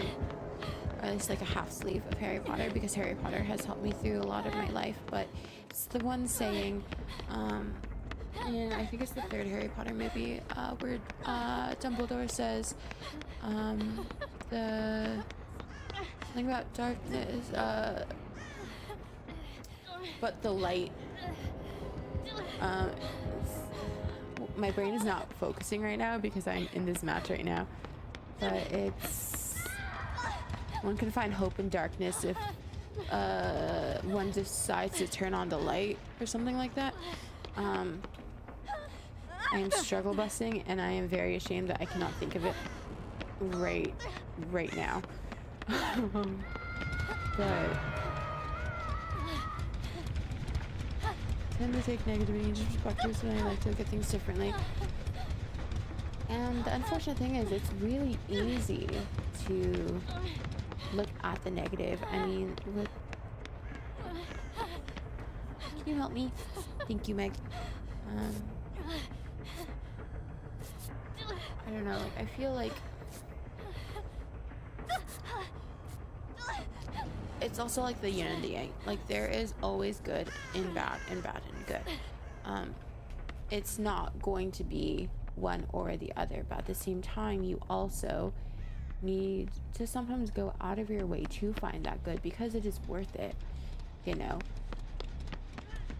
A: at least like a half sleeve of Harry Potter, because Harry Potter has helped me through a lot of my life. But it's the one saying, and I think it's the third Harry Potter movie, where Dumbledore says the thing about darkness, but the light. My brain is not focusing right now because I'm in this match right now, but it's, one can find hope in darkness if one decides to turn on the light or something like that. I am struggle busting, and I am very ashamed that I cannot think of it right now. But I tend to take negativity into perspectives, and I like to look at things differently. And the unfortunate thing is, it's really easy to look at the negative. I mean, look. Can you help me? Thank you, Meg. I don't know, like, I feel like it's also like the yin and the yang. Like, there is always good and bad and bad and good. It's not going to be one or the other, but at the same time, you also need to sometimes go out of your way to find that good, because it is worth it, you know.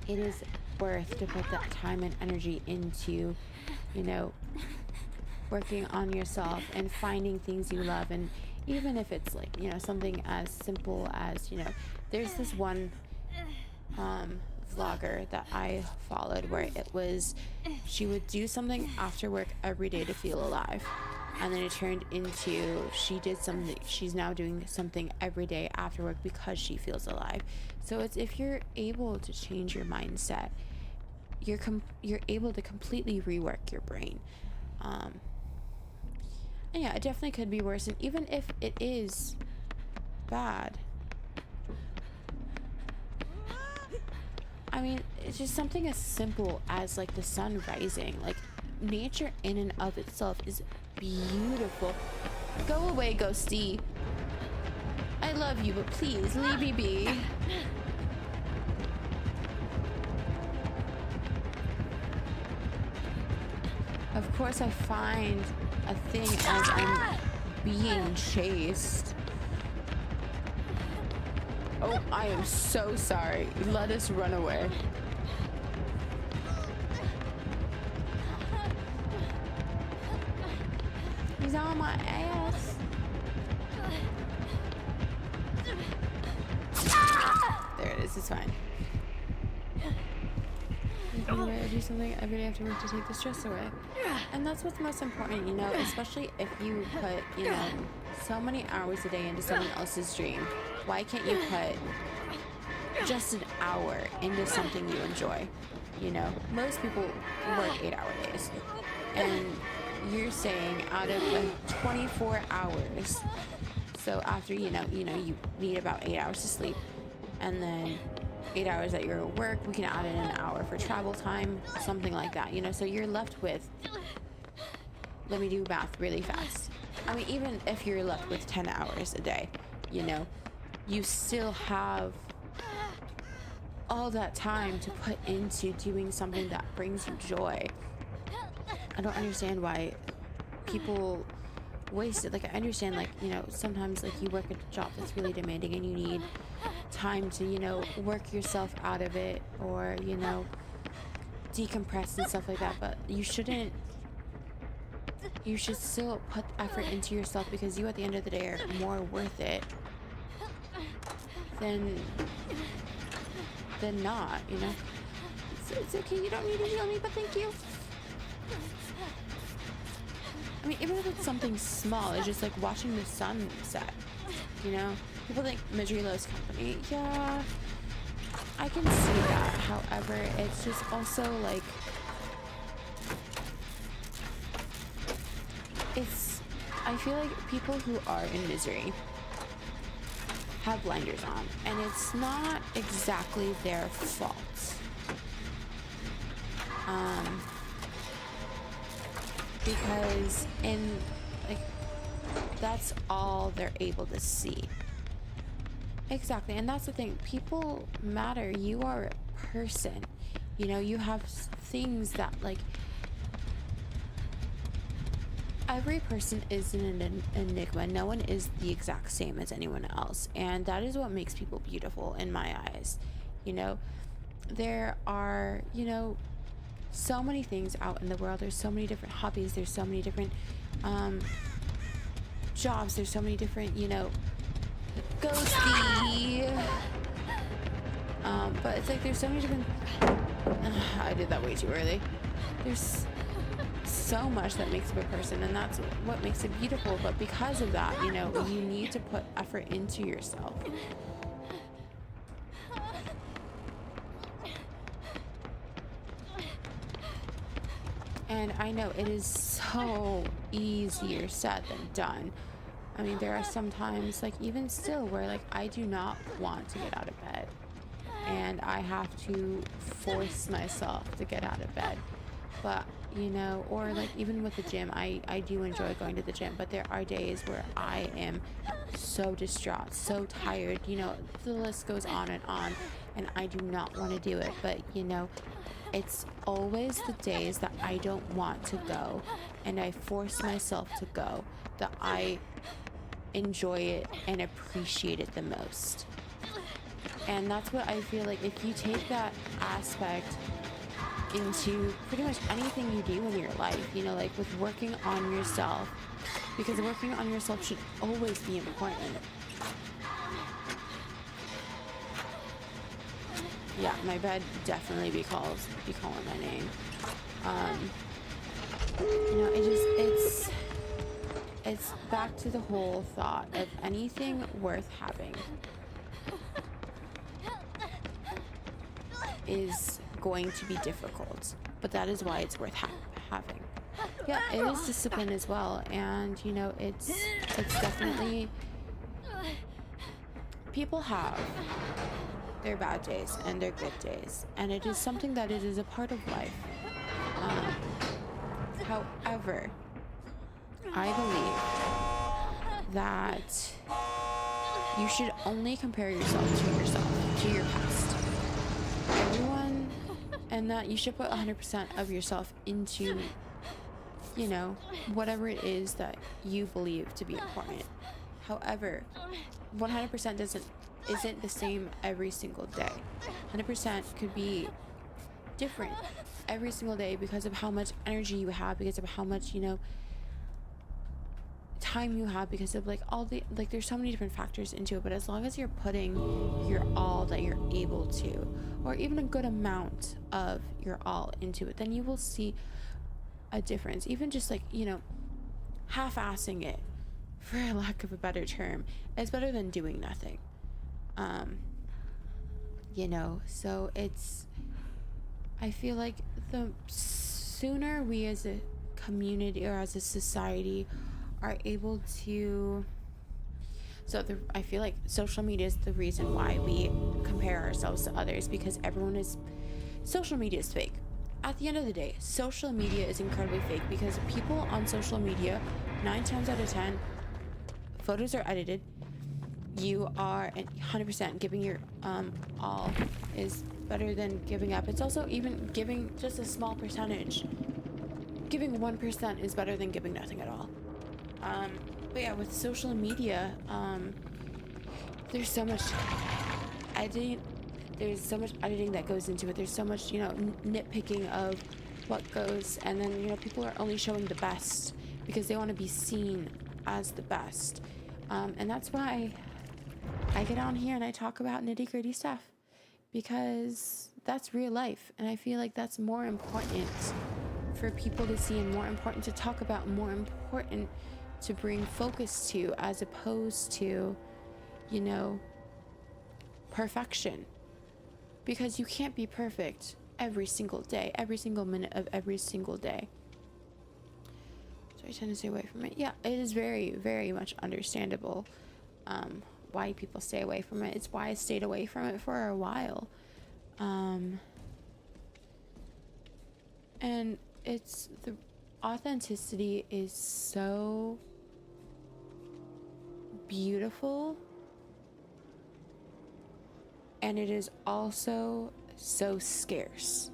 A: It is worth to put that time and energy into, you know, working on yourself and finding things you love. And even if it's like, you know, something as simple as, you know, there's this one vlogger that I followed where it was, she would do something after work every day to feel alive, and then it turned into she's now doing something every day after work because she feels alive. So it's, if you're able to change your mindset, you're able to completely rework your brain. And yeah, it definitely could be worse, and even if it is bad, I mean, it's just something as simple as like the sun rising. Like, nature in and of itself is beautiful. Go away, ghosty. I love you, but please leave me be. Of course, I find a thing as I'm being chased. Oh, I am so sorry. Let us run away. He's on my ass. There it is. It's fine. I do something every day after work to take the stress away. And that's what's most important, you know, especially if you put, you know, so many hours a day into someone else's dream. Why can't you put just an hour into something you enjoy? Most people work 8-hour days, and you're saying out of 24 hours, so after you need about 8 hours to sleep, and then 8 hours that you're at work, we can add in an hour for travel time, something like that. So you're left with, let me do math really fast. I mean, even if you're left with 10 hours a day, you still have all that time to put into doing something that brings you joy. I don't understand why people waste it. Like, I understand, like, sometimes, like, you work a job that's really demanding and you need time to, work yourself out of it, or, decompress and stuff like that. But you should still put effort into yourself, because you, at the end of the day, are more worth it than not, It's okay, you don't need to heal me, but thank you. I mean, even if it's something small, it's just like watching the sun set, People think Misery Loves Company. Yeah, I can see that. However, it's just also like, I feel like people who are in misery have blinders on, and it's not exactly their fault. Because that's all they're able to see. Exactly, and that's the thing. People matter. You are a person. You have things that, like, every person is an enigma. No one is the exact same as anyone else, and that is what makes people beautiful in my eyes. There are, so many things out in the world. There's so many different hobbies. There's so many different jobs. There's so many different, ghosty. But it's like, there's so many different. I did that way too early. There's so much that makes up a person, and that's what makes it beautiful. But because of that, you need to put effort into yourself. And I know it is so easier said than done. I mean, there are some times, like, even still, where, like, I do not want to get out of bed, and I have to force myself to get out of bed. But, or, like, even with the gym, I do enjoy going to the gym, but there are days where I am so distraught, so tired, the list goes on, and I do not want to do it. But, it's always the days that I don't want to go, and I force myself to go, that I enjoy it and appreciate it the most. And that's what I feel like, if you take that aspect into pretty much anything you do in your life, like with working on yourself, because working on yourself should always be important. Yeah, my bed definitely be calling my name. It's back to the whole thought of anything worth having is going to be difficult, but that is why it's worth having. Yeah, it is discipline as well, and it's definitely, people have their bad days and their good days, and it is something that it is a part of life. However, I believe that you should only compare yourself to your past. Everyone, and that you should put 100% of yourself into, whatever it is that you believe to be important. However, 100% isn't the same every single day. 100% could be different every single day because of how much energy you have, because of how much, time you have, because of there's so many different factors into it. But as long as you're putting your all that you're able to, or even a good amount of your all into it, then you will see a difference. Even just half-assing it, for lack of a better term, is better than doing nothing. So I feel like the sooner we as a community or as a society are able to, I feel like social media is the reason why we compare ourselves to others, because social media is fake. At the end of the day, social media is incredibly fake because people on social media, 9 times out of 10, photos are edited. You are 100% giving your all is better than giving up. It's also even giving just a small percentage. Giving 1% is better than giving nothing at all. But yeah, with social media, there's so much editing. There's so much editing that goes into it. There's so much, nitpicking of what goes, and then people are only showing the best because they want to be seen as the best, and that's why I get on here and I talk about nitty-gritty stuff, because that's real life, and I feel like that's more important for people to see, and more important to talk about, more important to bring focus to, as opposed to, perfection. Because you can't be perfect every single day, every single minute of every single day. So I tend to stay away from it. Yeah, it is very, very much understandable why people stay away from it. It's why I stayed away from it for a while. And the authenticity is so beautiful, and it is also so scarce.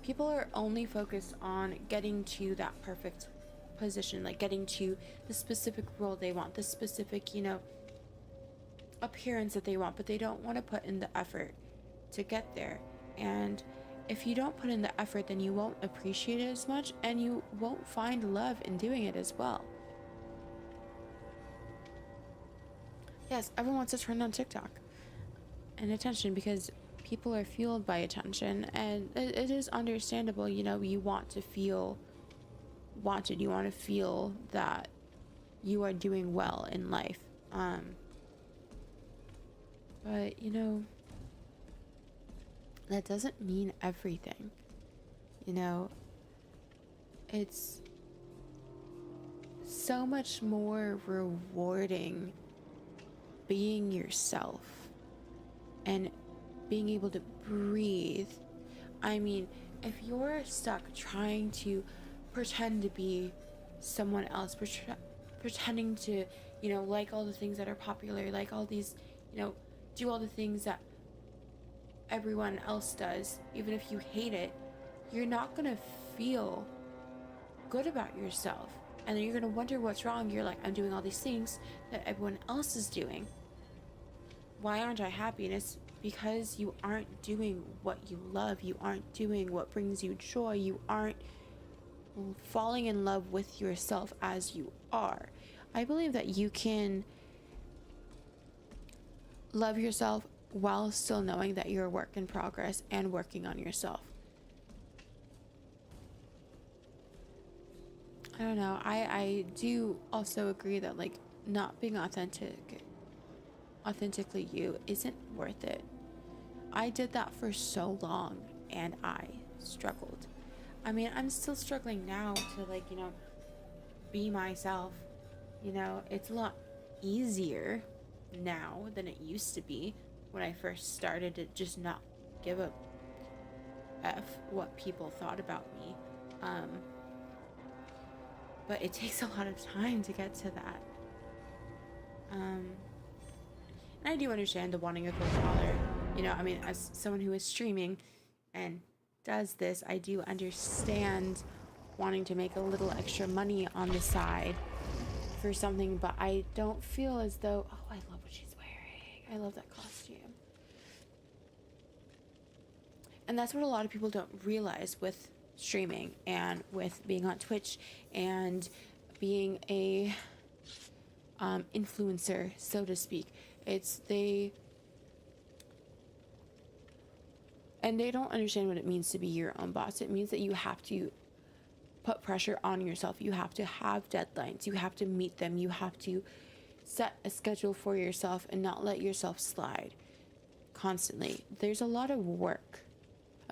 A: People are only focused on getting to that perfect position, like getting to the specific role they want, the specific, appearance that they want, but they don't want to put in the effort to get there. And if you don't put in the effort, then you won't appreciate it as much, and you won't find love in doing it as well. Yes, everyone wants to turn on TikTok and attention, because people are fueled by attention, and it is understandable. You want to feel wanted. You want to feel that you are doing well in life. But that doesn't mean everything. It's so much more rewarding being yourself and being able to breathe. I mean, if you're stuck trying to pretend to be someone else, pretending to, like all the things that are popular, like all these, do all the things that everyone else does, even if you hate it, you're not gonna feel good about yourself. And then you're gonna wonder what's wrong. You're like, I'm doing all these things that everyone else is doing. Why aren't I happy? And it's because you aren't doing what you love. You aren't doing what brings you joy. You aren't falling in love with yourself as you are. I believe that you can love yourself while still knowing that you're a work in progress and working on yourself. I don't know. I do also agree that not being authentically you isn't worth it. I did that for so long and I struggled. I mean, I'm still struggling now to be myself. It's a lot easier now than it used to be when I first started to just not give a F what people thought about me. But it takes a lot of time to get to that. And I do understand the wanting a co-father. As someone who is streaming and does this, I do understand wanting to make a little extra money on the side for something, but I don't feel as though, oh, I love what she's wearing. I love that costume. And that's what a lot of people don't realize with streaming and with being on Twitch and being a influencer, so to speak. They don't understand what it means to be your own boss. It means that you have to put pressure on yourself. You have to have deadlines. You have to meet them. You have to set a schedule for yourself and not let yourself slide. constantly. There's a lot of work.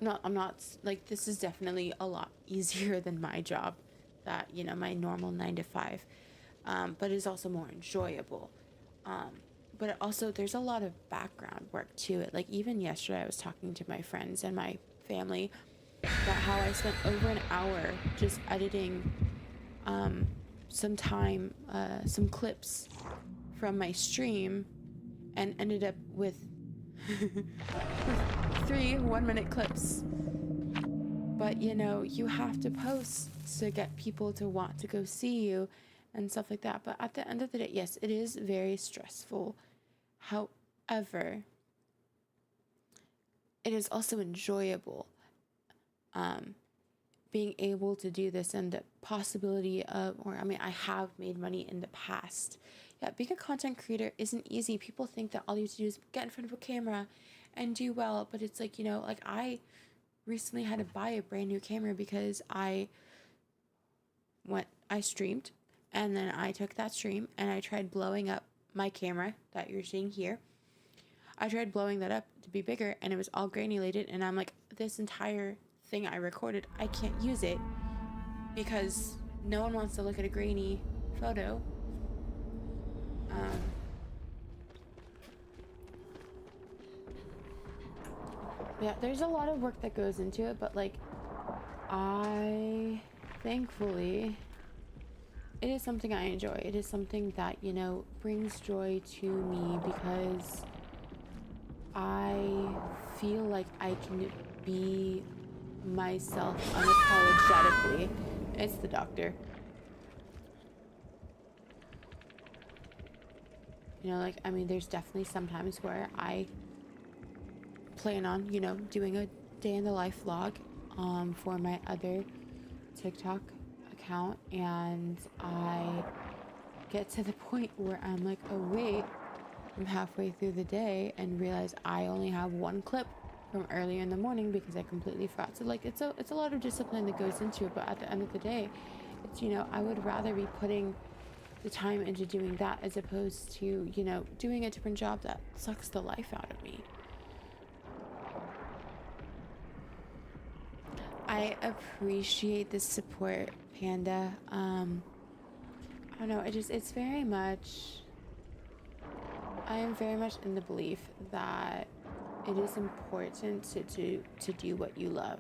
A: I'm not like, this is definitely a lot easier than my job, that, you know, my normal 9 to 5, but it's also more enjoyable. But also there's a lot of background work to it. Like, even yesterday I was talking to my friends and my family about how I spent over an hour just editing some clips from my stream, and ended up with 3 1-minute clips. But, you know, you have to post to get people to want to go see you and stuff like that. But at the end of the day, yes, it is very stressful. However, it is also enjoyable. Being able to do this, and the possibility of, or I mean, I have made money in the past. Yeah, being a content creator isn't easy. People think that all you have to do is get in front of a camera and do well, but it's like, you know, like, I recently had to buy a brand new camera because I streamed, and then I took that stream and I tried blowing up my camera that you're seeing here. I tried blowing that up to be bigger, and it was all granulated, and I'm like, this entire thing I recorded, I can't use it because no one wants to look at a grainy photo. Yeah, there's a lot of work that goes into it, but like, thankfully, it is something I enjoy. It is something that, you know, brings joy to me, because I feel like I can be myself unapologetically. It's the doctor. You know, like, I mean, there's definitely sometimes where I plan on, you know, doing a day in the life vlog for my other TikTok account, and I get to the point where I'm like, oh wait, I'm halfway through the day, and realize I only have 1 clip from earlier in the morning because I completely forgot. So like, it's a lot of discipline that goes into it, but at the end of the day, it's, you know, I would rather be putting the time into doing that as opposed to, you know, doing a different job that sucks the life out of me. I appreciate the support, Panda. I don't know, it's very much, I am very much in the belief that it is important to do what you love.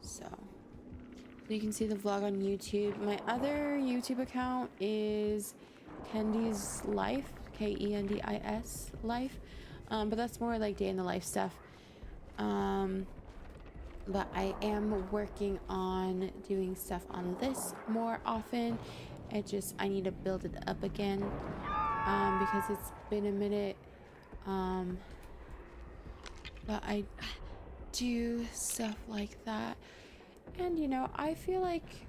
A: So you can see the vlog on YouTube. My other YouTube account is Kendis Life, Kendis Life, but that's more like day in the life stuff. But I am working on doing stuff on this more often. I need to build it up again, because it's been a minute. But I do stuff like that. And, you know, I feel like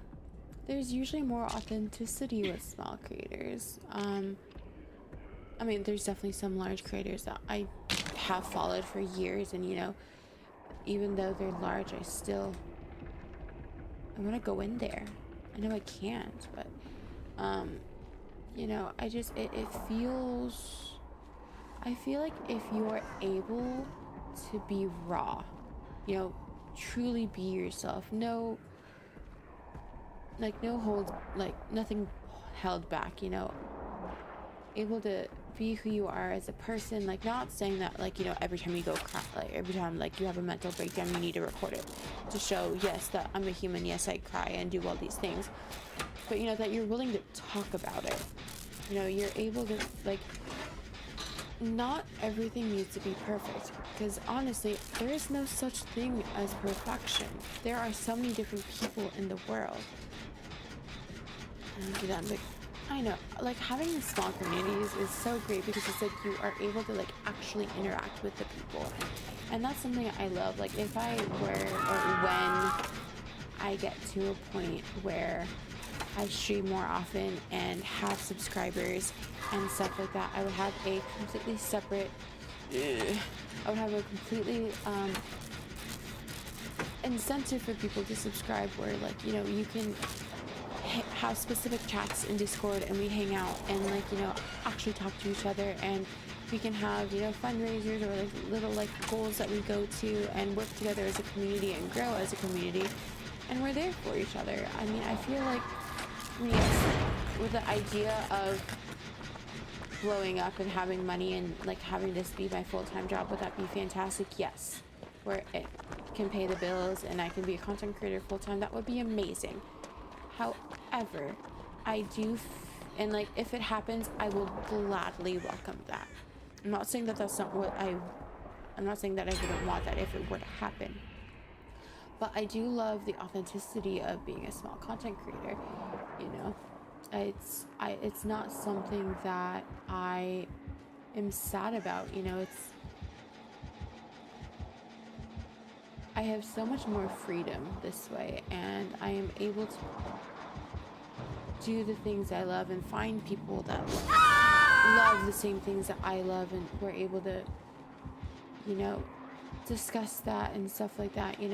A: there's usually more authenticity with small creators. I mean, there's definitely some large creators that I have followed for years, and, you know, even though they're large, I want to go in there. I know I can't, but, you know, it feels, I feel like if you're able to be raw, you know, truly be yourself, no holds, like, nothing held back, you know, able to be who you are as a person, like, not saying that, like, you know, every time you go cry, like, every time, like, you have a mental breakdown, you need to record it to show, yes, that I'm a human, yes, I cry and do all these things, but, you know, that you're willing to talk about it, you know, you're able to, like, not everything needs to be perfect, because honestly, there is no such thing as perfection. There are so many different people in the world. And I'm like, I know, like, having these small communities is so great, because it's like you are able to, like, actually interact with the people, and that's something I love. Like, if I were, or when I get to a point where I stream more often and have subscribers and stuff like that, I would have a completely separate, incentive for people to subscribe, where, like, you know, you can have specific chats in Discord, and we hang out and like, actually talk to each other, and we can have, fundraisers or like little like goals that we go to and work together as a community and grow as a community, and we're there for each other. I mean, I feel like, yes, with the idea of blowing up and having money and like having this be my full-time job, would that be fantastic? Yes. Where it can pay the bills and I can be a content creator full-time, that would be amazing. However, and like if it happens, I will gladly welcome that. I'm not saying that that's not what I'm not saying that I wouldn't want that if it were to happen, but I do love the authenticity of being a small content creator. It's not something that I am sad about. I have so much more freedom this way, and I am able to do the things I love and find people that love the same things that I love, and we're able to, discuss that and stuff like that. We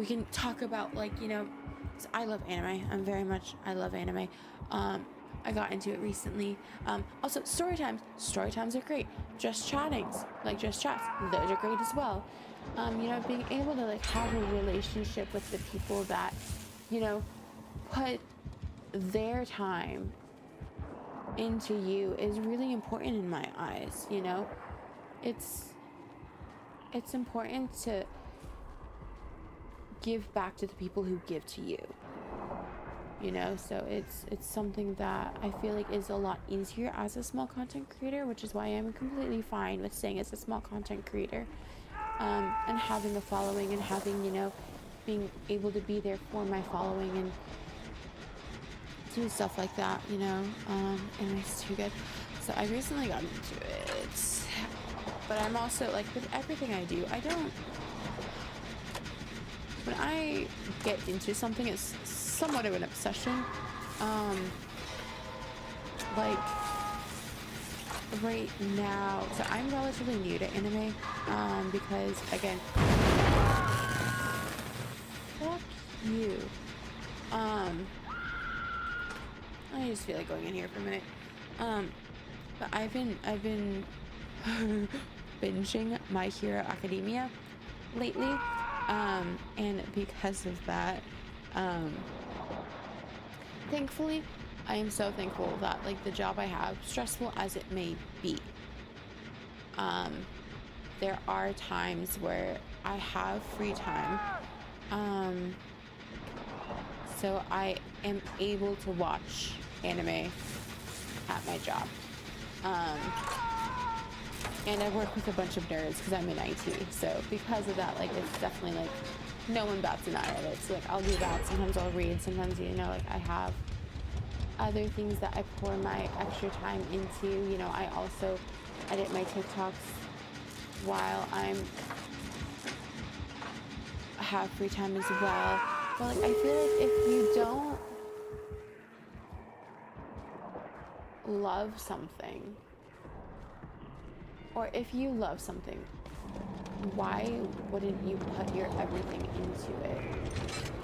A: can talk about like, I love anime. I love anime. I got into it recently. Also, story times are great. Just chattings, like just chats, those are great as well. Being able to like have a relationship with the people that, put their time into you is really important in my eyes. It's important to give back to the people who give to you. So it's something that I feel like is a lot easier as a small content creator, which is why I'm completely fine with staying as a small content creator, and having a following and having, being able to be there for my following and do stuff like that, and it's too good. So I recently got into it, but I'm also like, with everything I do, when I get into something, it's somewhat of an obsession. Like right now, so I'm relatively new to anime, because again, fuck you. I just feel like going in here for a minute. But I've been binging My Hero Academia lately. And because of that, thankfully, I am so thankful that like the job I have, stressful as it may be, there are times where I have free time, so I am able to watch anime at my job. And I work with a bunch of nerds because I'm in IT. So because of that, like, it's definitely like no one bats an eye. So like I'll do that. Sometimes I'll read. Sometimes, like I have other things that I pour my extra time into. I also edit my TikToks while I have free time as well. But like I feel like if you don't love something, or if you love something, why wouldn't you put your everything into it?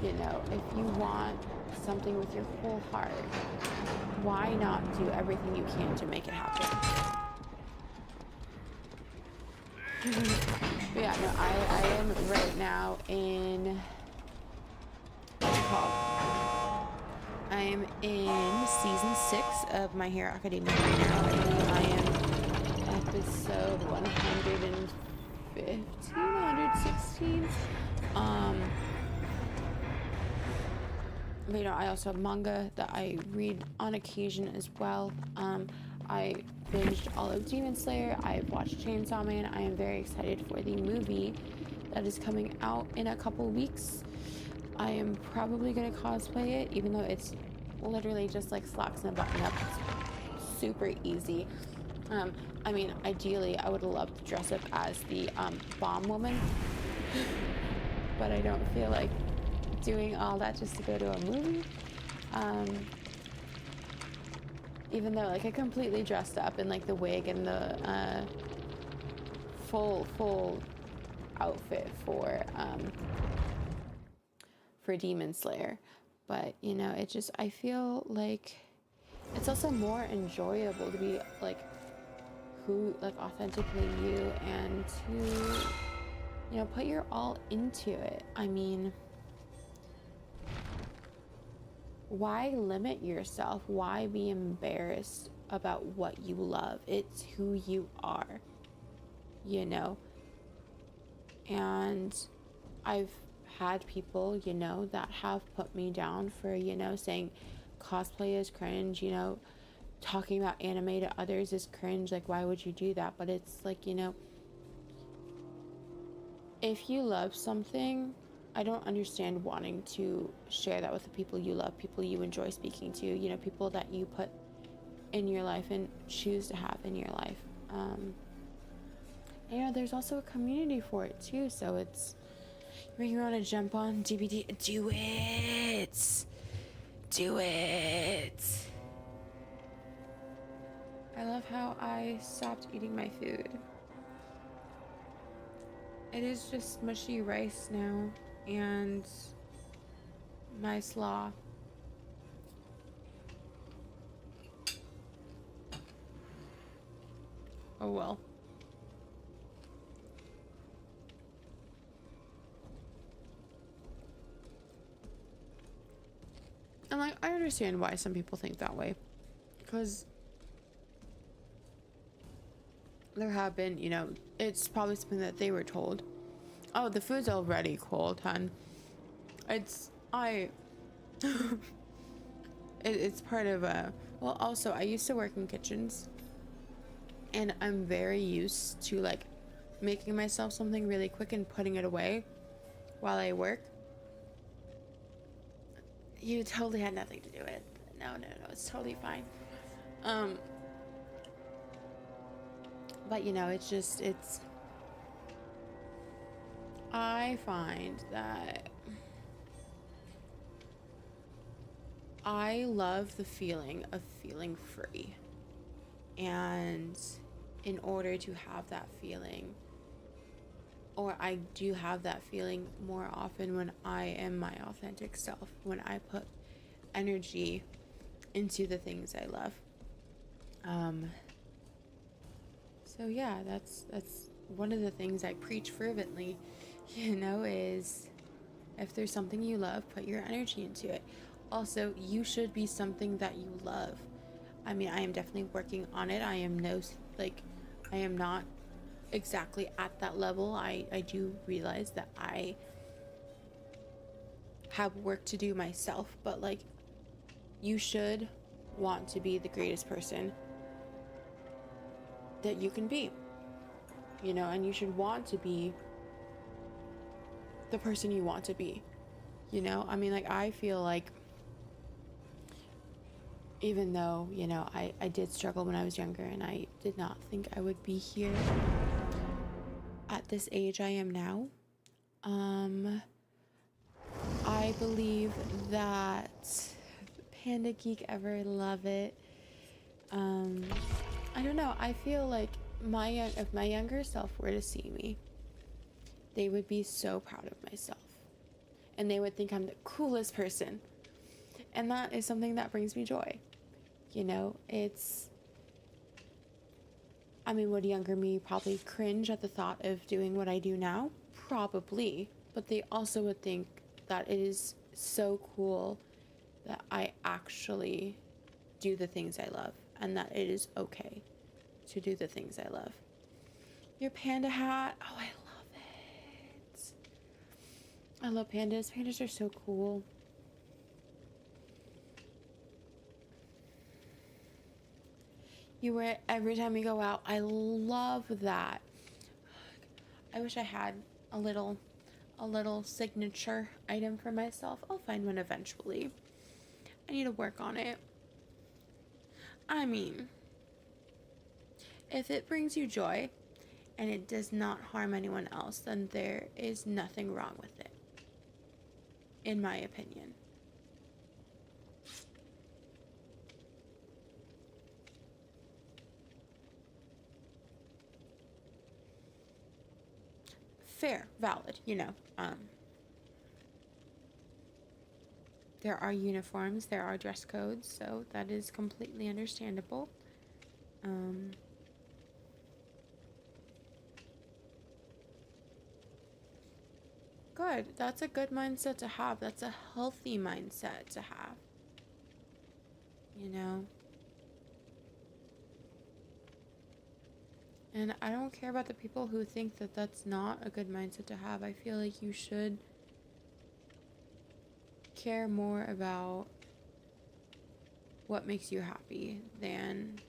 A: If you want something with your whole heart, why not do everything you can to make it happen? But yeah, no, I am right now in, what's it called? I am in season 6 of My Hero Academia right now, and I am episode 115, 116. But I also have manga that I read on occasion as well. I binged all of Demon Slayer. I've watched Chainsaw Man. I am very excited for the movie that is coming out in a couple weeks. I am probably gonna cosplay it, even though it's literally just like slacks and a button up. It's super easy. I mean, ideally, I would love to dress up as the bomb woman, but I don't feel like doing all that just to go to a movie. Even though, like, I completely dressed up in like the wig and the full outfit for Demon Slayer, But, you know, it just, I feel like it's also more enjoyable to be like who, like authentically you, and to, you know, put your all into it. I mean, why limit yourself? Why be embarrassed about what you love? It's who you are, you know? And I've had people, you know, that have put me down for, you know, saying cosplay is cringe, you know, talking about anime to others is cringe. Like, why would you do that? But it's like, you know, if you love something, I don't understand wanting to share that with the people you love, people you enjoy speaking to, you know, people that you put in your life and choose to have in your life. You know, there's also a community for it too. So it's, when you want to jump on DBD, do it. Do it. I love how I stopped eating my food. It is just mushy rice now and my slaw. Oh well. And like, I understand why some people think that way, because there have been, you know, it's probably something that they were told. Oh, the food's already cold, hun. It's part of a, well, also, I used to work in kitchens, and I'm very used to like making myself something really quick and putting it away while I work. You totally had nothing to do with it. No, it's totally fine. But you know, I find that I love the feeling of feeling free. And in order to have that feeling, or I do have that feeling more often when I am my authentic self, when I put energy into the things I love. So yeah, that's one of the things I preach fervently, you know, is if there's something you love, put your energy into it. Also, you should be something that you love. I mean, I am definitely working on it. I am not exactly at that level. I do realize that I have work to do myself, but like, you should want to be the greatest person that you can be, you know, and you should want to be the person you want to be, you know. I mean, like, I feel like even though, you know, I did struggle when I was younger, and I did not think I would be here at this age I am now, I believe that Panda Geek ever love it. I don't know. I feel like if my younger self were to see me, they would be so proud of myself, and they would think I'm the coolest person. And that is something that brings me joy. You know, I mean, would younger me probably cringe at the thought of doing what I do now? Probably. But they also would think that it is so cool that I actually do the things I love, and that it is okay to do the things I love. Your panda hat. Oh, I love it. I love pandas. Pandas are so cool. You wear it every time you go out. I love that. I wish I had a little signature item for myself. I'll find one eventually. I need to work on it. I mean, if it brings you joy and it does not harm anyone else, then there is nothing wrong with it, in my opinion. Fair, valid, you know. there are uniforms, there are dress codes, so that is completely understandable. Good. That's a good mindset to have. That's a healthy mindset to have. You know? And I don't care about the people who think that that's not a good mindset to have. I feel like you should care more about what makes you happy than,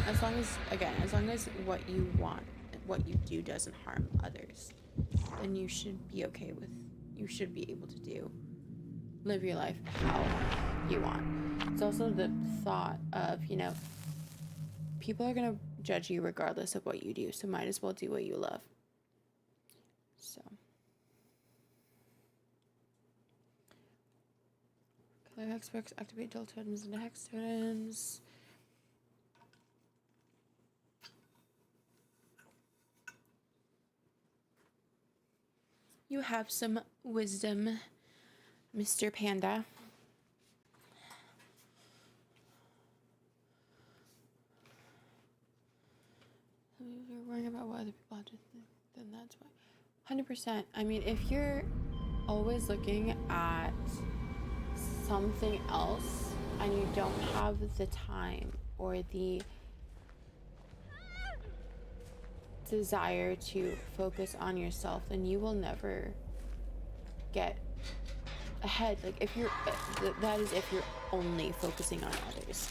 A: as long as what you want, what you do doesn't harm others, then you should be you should be able to live your life how you want. It's also the thought of, people are going to judge you regardless of what you do, so might as well do what you love. So. Color hex works, activate dual totems into hex totems. You have some wisdom, Mr. Panda. If you're worrying about what other people have to think, then that's why. 100%. I mean, if you're always looking at something else and you don't have the time or the desire to focus on yourself, then you will never get ahead. Like, if you're that is if you're only focusing on others.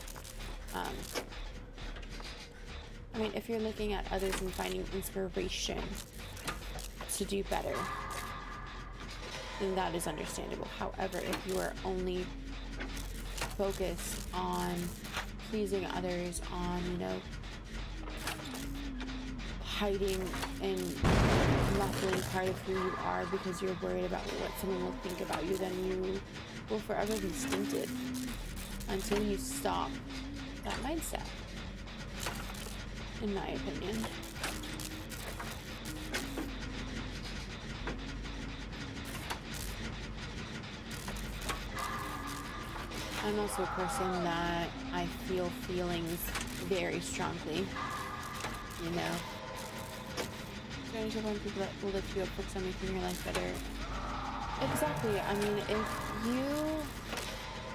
A: I mean, if you're looking at others and finding inspiration to do better, then that is understandable. However, if you are only focused on pleasing others, on, hiding and muffling part of who you are because you're worried about what someone will think about you, then you will forever be stinted until you stop that mindset, in my opinion. I'm also a person that I feel feelings very strongly, Trying to find people that will lift you up, focus on making your life better. Exactly. I mean, if you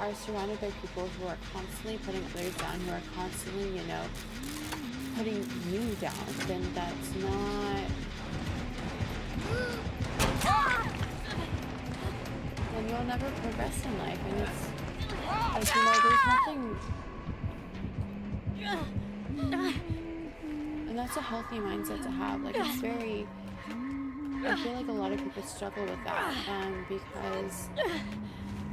A: are surrounded by people who are constantly putting others down, who are constantly, putting you down, then that's not... then you'll never progress in life, and it's... there's nothing... And that's a healthy mindset to have. Like, it's very... I feel like a lot of people struggle with that, because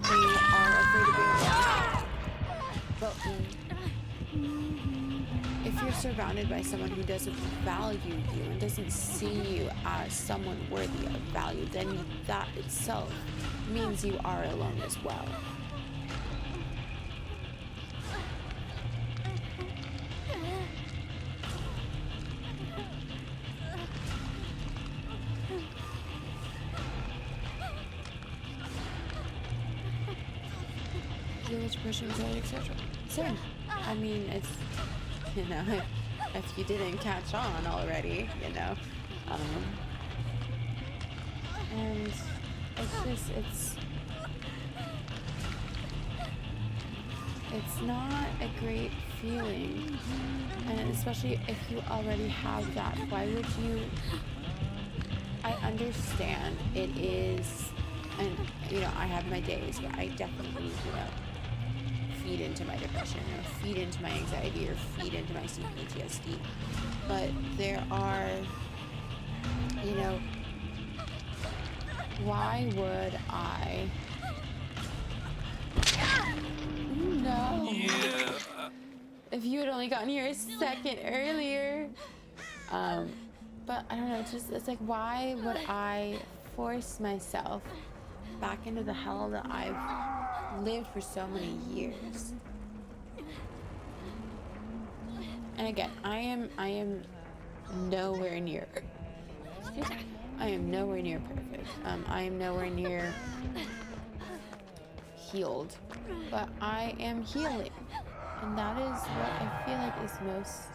A: they are afraid of being wrong. But if you're surrounded by someone who doesn't value you and doesn't see you as someone worthy of value, then that itself means you are alone as well. Etc. Same. I mean, it's, if you didn't catch on already, and it's not a great feeling, and especially if you already have that, why would you? I understand it is, and I have my days where I definitely feed into my depression or feed into my anxiety or feed into my CPTSD, but there are, why would I? No. Yeah. If you had only gotten here a second earlier. But I don't know, it's like, why would I force myself back into the hell that I've lived for so many years? And again, I am nowhere near, excuse me, I am nowhere near perfect. I am nowhere near healed, but I am healing. And that is what I feel like is most...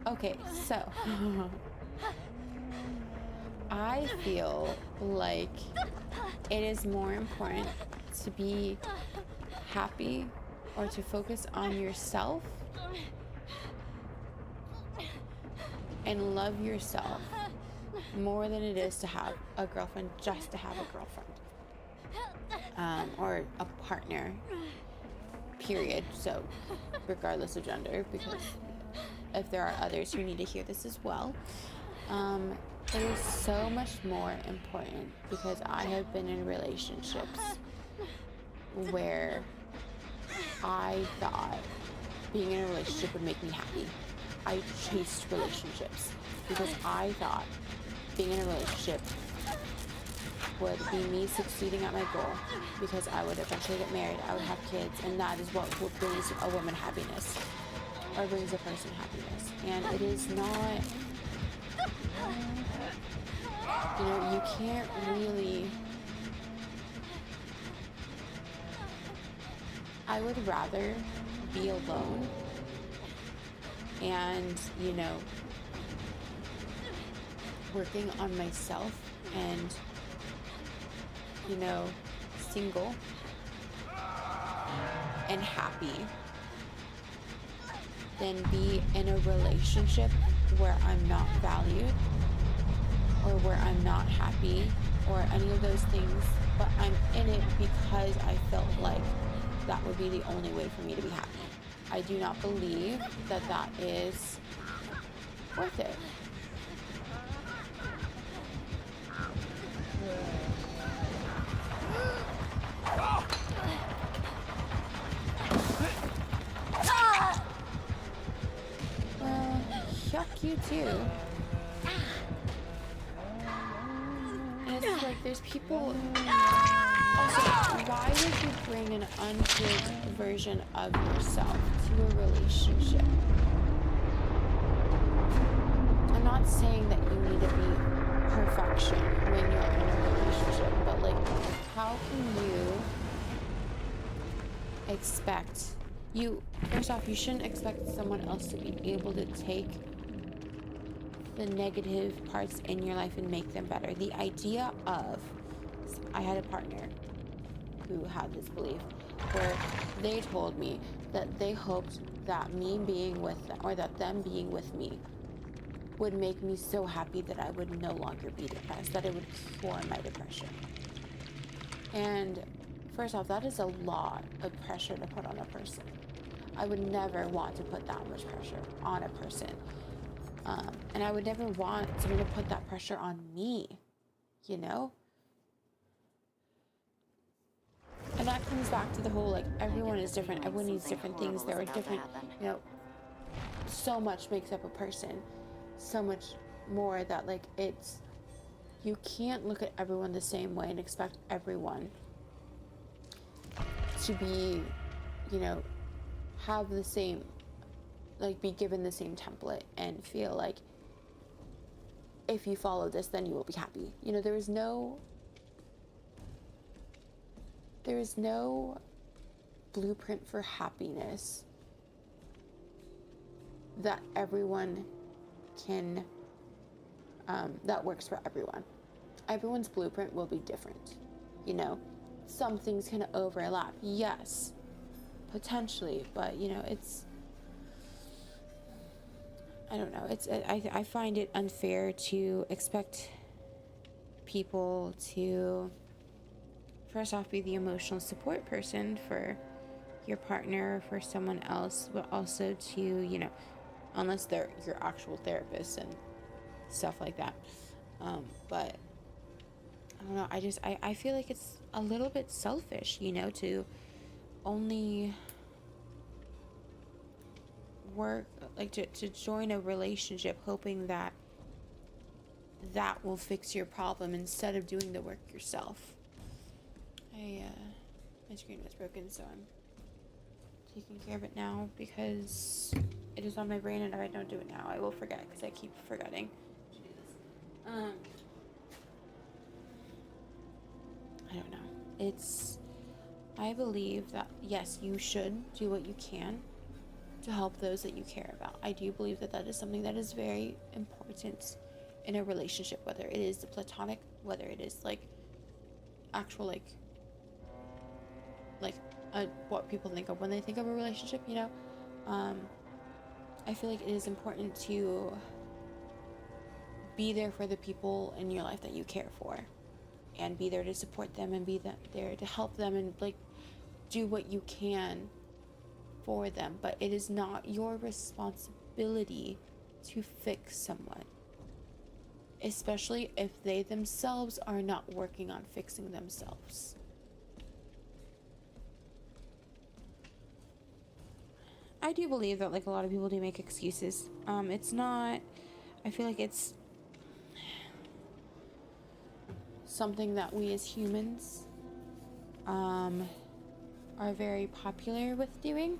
A: Okay, so... I feel like it is more important to be happy or to focus on yourself and love yourself more than it is to have a girlfriend, just to have a girlfriend, or a partner, period. So regardless of gender, because if there are others who need to hear this as well, it is so much more important, because I have been in relationships where I thought being in a relationship would make me happy. I chased relationships because I thought being in a relationship would be me succeeding at my goal, because I would eventually get married, I would have kids, and that is what brings a woman happiness, or brings a person happiness. And it is not, you know, you can't really... I would rather be alone and, you know, working on myself and, you know, single and happy than be in a relationship where I'm not valued, or where I'm not happy, or any of those things, but I'm in it because I felt like that would be the only way for me to be happy. I do not believe that that is worth it. Well, yuck you too. And it's like there's people... Also, why would you bring an unhealed version of yourself to a relationship? I'm not saying that you need to be perfection when you're in a relationship, but like, how can you expect... First off, you shouldn't expect someone else to be able to take the negative parts in your life and make them better. The idea of... I had a partner who had this belief where they told me that they hoped that me being with them, or that them being with me, would make me so happy that I would no longer be depressed, that it would cure my depression. And first off, that is a lot of pressure to put on a person. I would never want to put that much pressure on a person. And I would never want someone to put that pressure on me, you know? And that comes back to the whole, like, everyone is different. Everyone needs different things. There are different, you know, so much makes up a person. So much more that, like, it's... You can't look at everyone the same way and expect everyone to be, you know, have the same, like, be given the same template and feel like if you follow this, then you will be happy. You know, there is no blueprint for happiness that everyone can, that works for everyone. Everyone's blueprint will be different, you know. Some things can overlap, yes, potentially, but, you know, it's... I don't know. I find it unfair to expect people to, first off, be the emotional support person for your partner or for someone else, but also to, you know, unless they're your actual therapist and stuff like that. But I don't know. I feel like it's a little bit selfish, you know, to only work, like, to join a relationship hoping that that will fix your problem instead of doing the work yourself. My screen was broken, so I'm taking care of it now because it is on my brain, and if I don't do it now, I will forget, because I keep forgetting to do this. I don't know. It's I believe that, yes, you should do what you can to help those that you care about. I do believe that that is something that is very important in a relationship, whether it is the platonic, whether it is like actual what people think of when they think of a relationship, you know. I feel like it is important to be there for the people in your life that you care for, and be there to support them, and be there to help them, and like do what you can for them. But it is not your responsibility to fix someone, especially if they themselves are not working on fixing themselves. I do believe that like a lot of people do make excuses. It's not, I feel like it's something that we as humans are very popular with doing.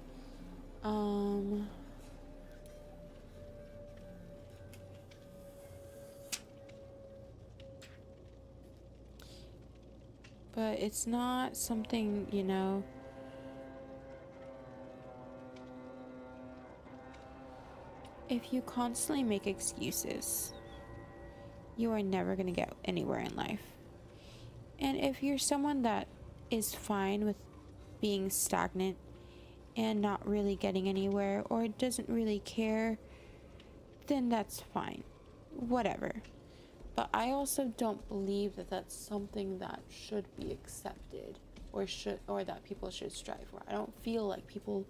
A: But it's not something, you know, if you constantly make excuses, you are never going to get anywhere in life. And if you're someone that is fine with being stagnant and not really getting anywhere, or doesn't really care, then that's fine. Whatever. But I also don't believe that that's something that should be accepted, or that people should strive for. I don't feel like people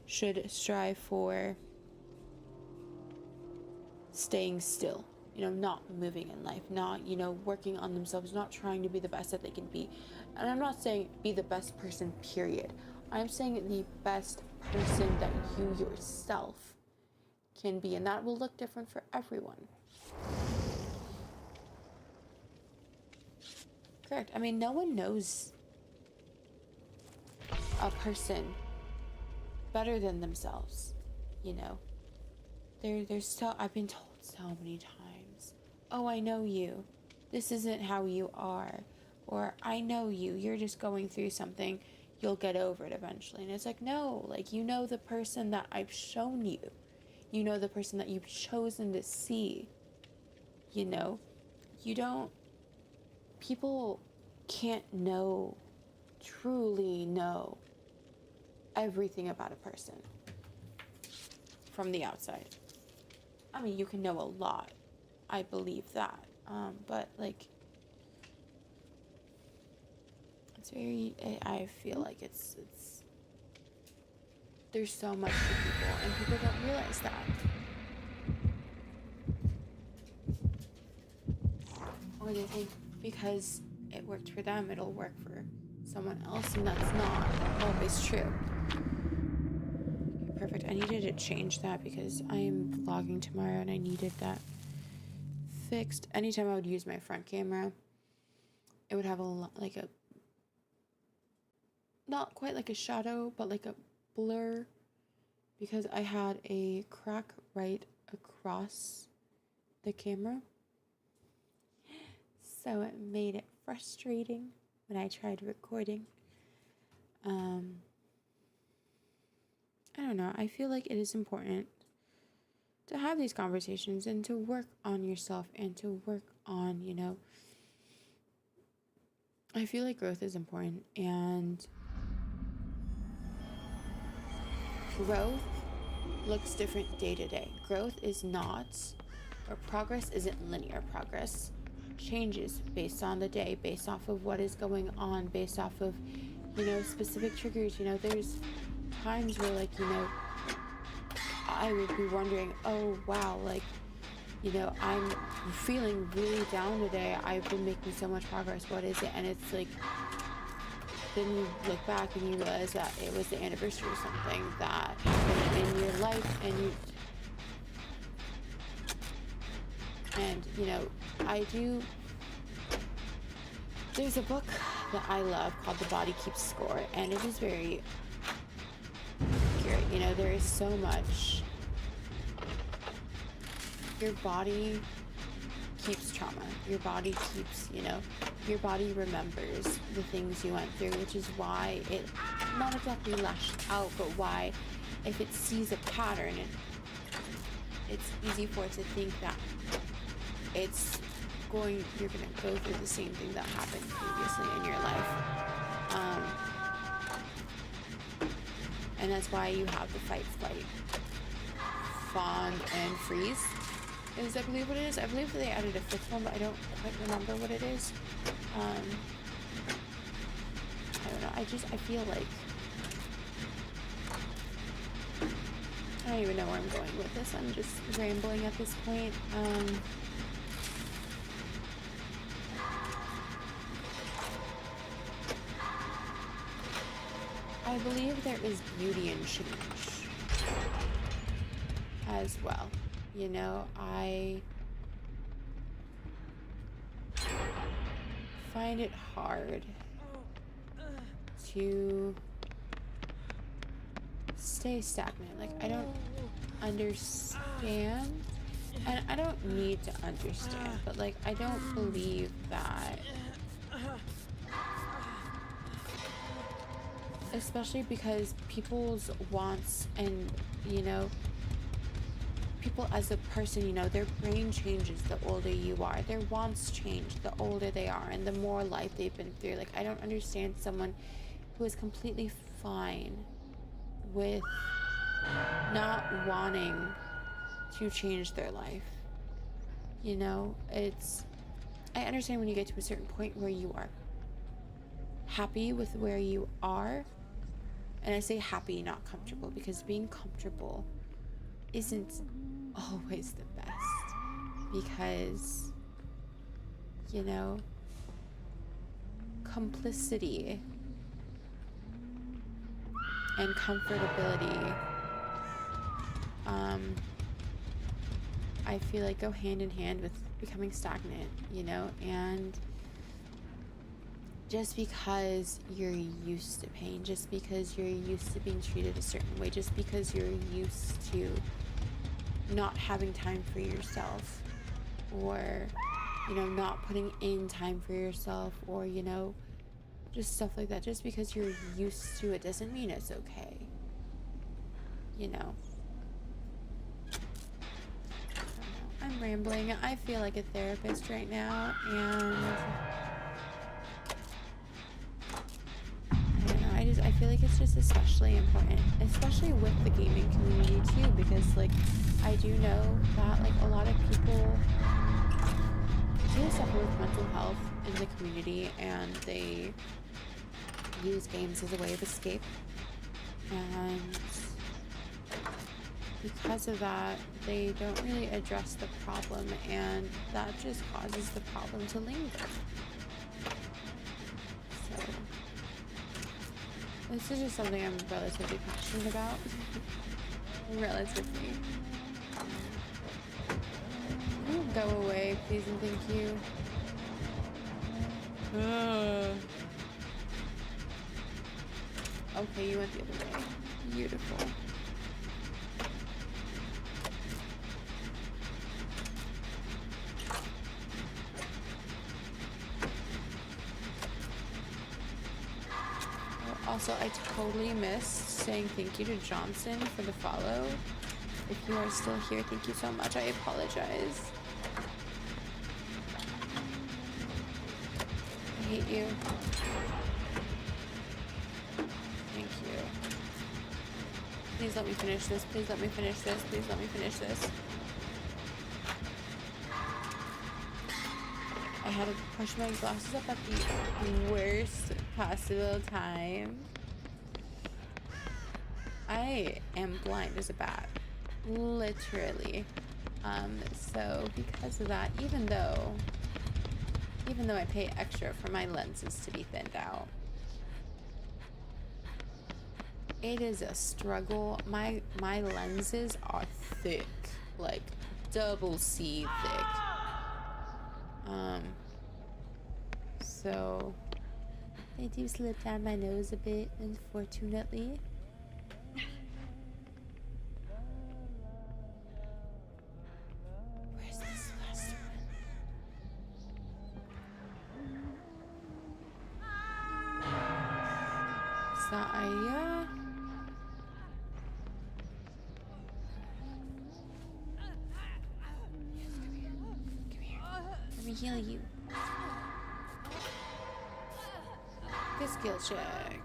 A: should strive for staying still, you know, not moving in life, not, you know, working on themselves, not trying to be the best that they can be. And I'm not saying be the best person, period. I'm saying the best person that you yourself can be, and that will look different for everyone. Correct. I mean, no one knows a person better than themselves, you know. I've been told so many times, oh, I know you. This isn't how you are. Or, I know you. You're just going through something. You'll get over it eventually. And it's like, no, like, you know the person that I've shown you. You know the person that you've chosen to see. You know, people can't truly know everything about a person from the outside. I mean, you can know a lot. I believe that. But like, I feel like it's there's so much to people, and people don't realize that. Or they think because it worked for them, it'll work for someone else, and that's not always true. Okay, perfect. I needed to change that because I'm vlogging tomorrow, and I needed that fixed. Anytime I would use my front camera, it would have not quite like a shadow, but like a blur, because I had a crack right across the camera. So it made it frustrating when I tried recording. I don't know. I feel like it is important to have these conversations and to work on yourself and to work on, you know, I feel like growth is important, and growth looks different day to day. Growth is not, or progress isn't linear. Progress changes based on the day, based off of what is going on, based off of, you know, specific triggers. You know, there's times where, like, you know, I would be wondering, oh wow, like, you know, I'm feeling really down today. I've been making so much progress. What is it? And it's like, then you look back and you realize that it was the anniversary of something that happened in your life, and you know, there's a book that I love called The Body Keeps Score, and it is very accurate. You know, there is so much. Your body keeps trauma. Your body keeps, your body remembers the things you went through, which is why it not exactly lashed out, but why if it sees a pattern, it's easy for it to think that you're gonna go through the same thing that happened previously in your life. And that's why you have the fight, flight, fawn, and freeze. Is I believe what it is. I believe that they added a fifth one, but I don't quite remember what it is. I don't know. I feel like I don't even know where I'm going with this. I'm just rambling at this point. I believe there is beauty in change as well. I find it hard to stay stagnant. Like, I don't understand, and I don't need to understand, but like, I don't believe that, especially because people's wants and, people as a person, their brain changes the older you are. Their wants change the older they are and the more life they've been through. Like, I don't understand someone who is completely fine with not wanting to change their life. I understand when you get to a certain point where you are happy with where you are. And I say happy, not comfortable, because being comfortable isn't always the best. Because, complicity and comfortability, I feel like go hand in hand with becoming stagnant, and just because you're used to pain, just because you're used to being treated a certain way, just because you're used to not having time for yourself, or, not putting in time for yourself, or, just stuff like that. Just because you're used to it doesn't mean it's okay. I'm rambling. I feel like a therapist right now, and I feel like it's just especially important, especially with the gaming community too, because like I do know that like a lot of people do suffer with mental health in the community, and they use games as a way of escape, and because of that they don't really address the problem, and that just causes the problem to linger. So this is just something I'm relatively passionate about. Relatively. Can you go away, please and thank you? Okay, you went the other way. Beautiful. Also, I totally missed saying thank you to Johnson for the follow. If you are still here, thank you so much. I apologize. I hate you. Thank you. Please let me finish this. Please let me finish this. Please let me finish this. I had to push my glasses up at the worst possible time. I am blind as a bat. Literally. So because of that, even though I pay extra for my lenses to be thinned out, it is a struggle. My lenses are thick, like double C thick. So they do slip down my nose a bit, unfortunately. Where's this last one? Saya. Yes, come here. Come here. Let me heal you. Good skill check.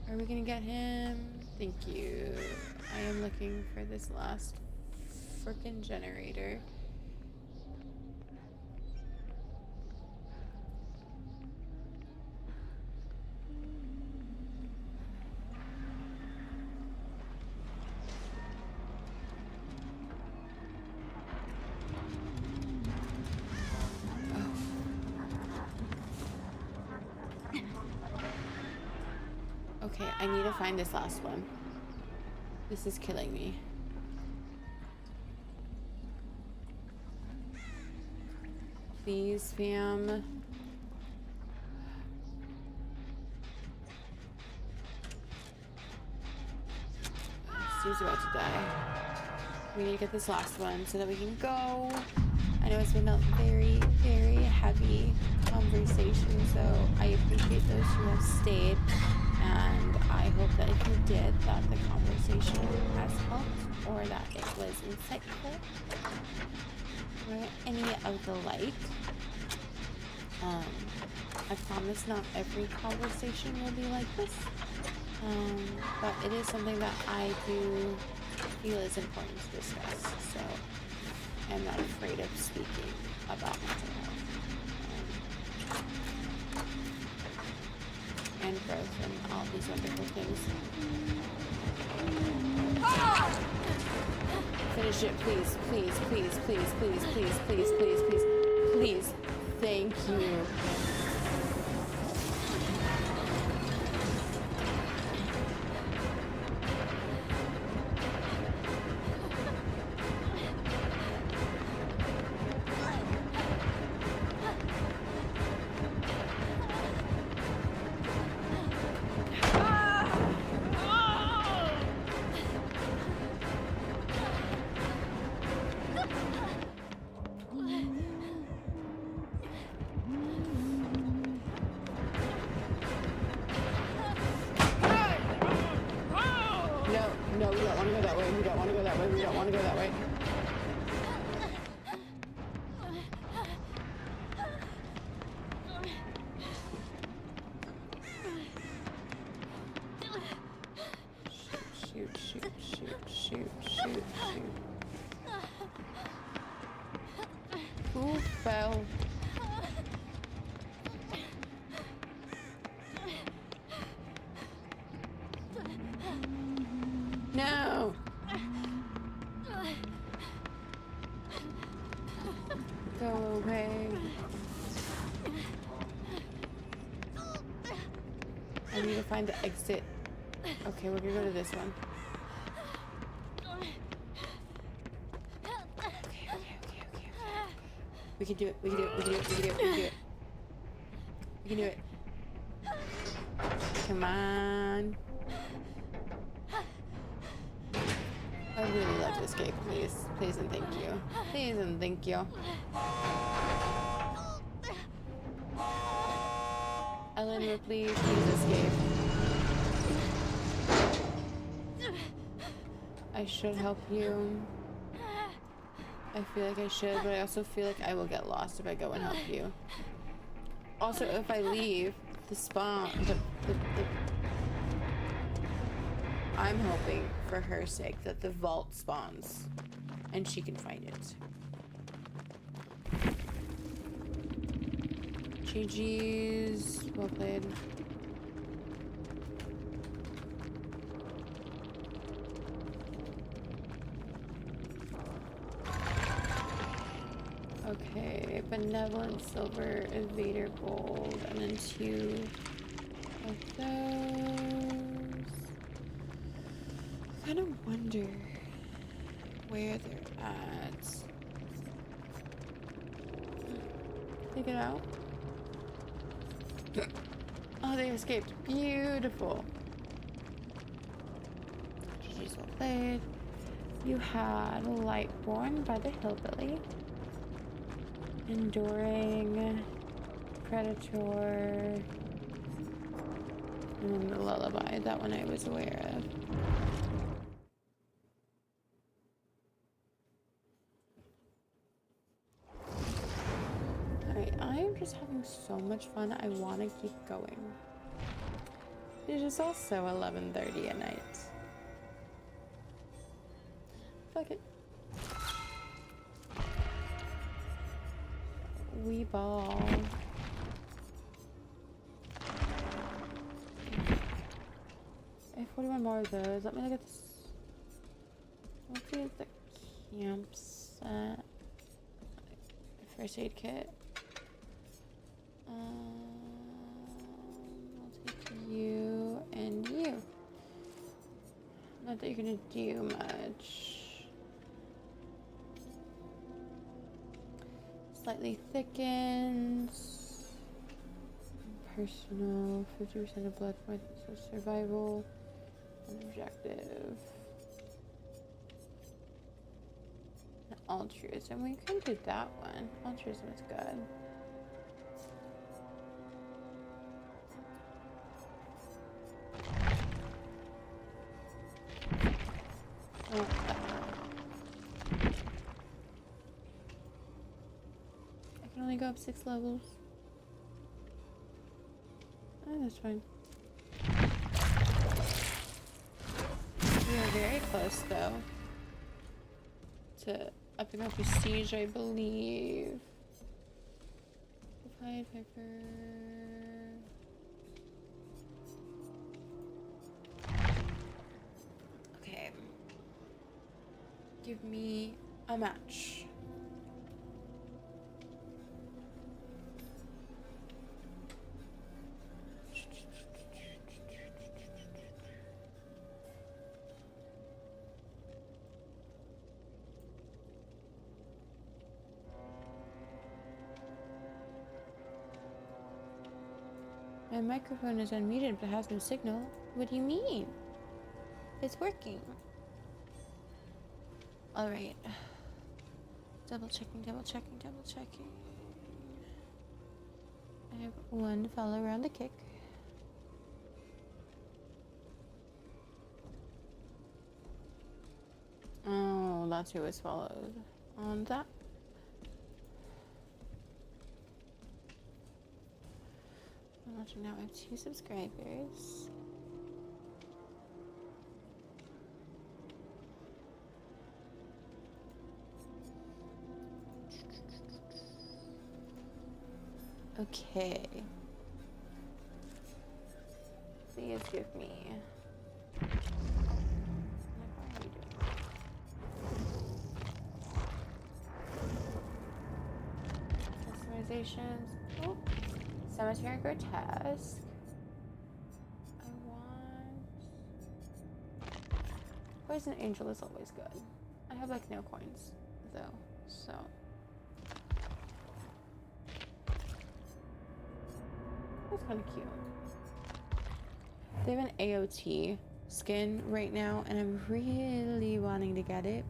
A: Are we gonna get him? Thank you. I am looking for this last frickin' generator. Okay, I need to find this last one. This is killing me. Please, fam. Steve's about to die. We need to get this last one so that we can go. I know it's been a very, very heavy conversation, so I appreciate those who have stayed. And I hope that if you did, that the conversation has helped or that it was insightful or any of the like. I promise not every conversation will be like this, but it is something that I do feel is important to discuss, so I'm not afraid of speaking about mental health. And growth and all these wonderful things. Finish it, please, please, please, please, please, please, please, please, please, please. Thank you. No, we don't want to go that way. We don't want to go that way. We don't want to go that way. Shoot, shoot, shoot, shoot, shoot, shoot. Who fell? No! Go away. I need to find the exit. Okay, we're gonna go to this one. Okay. We can do it, we can do it, we can do it, we can do it, we can do it. We can do it. Come on. I would really love to escape, please. Please and thank you. Please and thank you. Ellen Ripley, please escape. I should help you. I feel like I should, but I also feel like I will get lost if I go and help you. Also, if I leave, the spawn, I'm hoping, for her sake, that the vault spawns and she can find it. GG's. Well played. Okay, Benevolent Silver, Evader Gold, and then 2 of those. I kind of wonder where they're at. Take it out. Oh, they escaped. Beautiful. GG's well played. You had Lightborn by the Hillbilly. Enduring Predator. And then the Lullaby, that one I was aware of. Alright, I am just having so much fun. I want to keep going. It is also 11:30 at night. Fuck it. We ball. I have 41 more of those. Let me look at this. Let's see the campsite. First aid kit. I'll take you and you. Not that you're gonna do much. Slightly thickens. Personal. 50% of blood points. So survival. An objective. Altruism. We could do that one. Altruism is good. Oh, I can only go up 6 levels. Oh, that's fine. We are very close, though, to upping our prestige, I believe. Pied Piper. Okay. Give me a match. My microphone is unmuted but has no signal. What do you mean? It's working. Alright. Double checking, double checking, double checking. I have one follow around the kick. Oh, that's who was followed on that. I'm watching now. I have 2 subscribers. Okay. Please give me. Customizations. Oh. Cemetery Grotesque. I want. Poison Angel is always good. I have like no coins though, so. That's kind of cute. They have an AOT skin right now, and I'm really wanting to get it.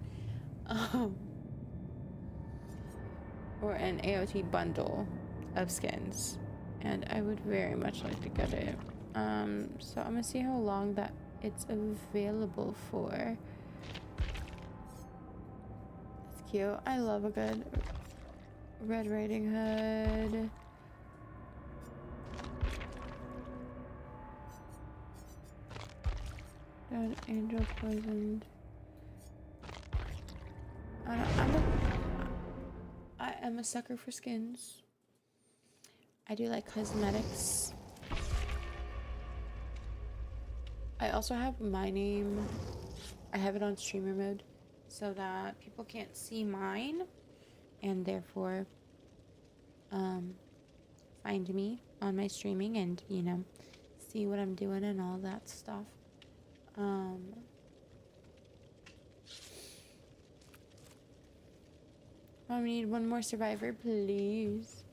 A: Or an AOT bundle of skins, and I would very much like to get it. So I'm gonna see how long that it's available for. It's cute. I love a good Red Riding Hood. An angel poisoned. I am a sucker for skins. I do like cosmetics. I also have my name. I have it on streamer mode so that people can't see mine and therefore find me on my streaming and, you know, see what I'm doing and all that stuff. I need one more survivor, please.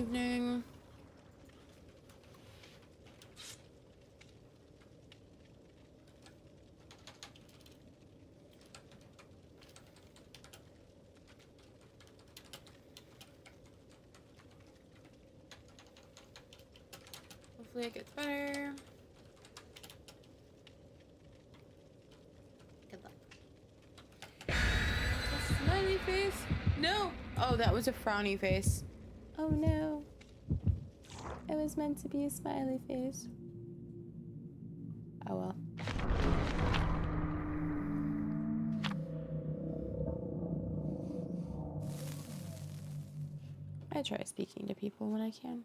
A: evening. Hopefully it gets better. Good luck. A smiley face? No! Oh, that was a frowny face. Oh no. It was meant to be a smiley face. Oh well. I try speaking to people when I can.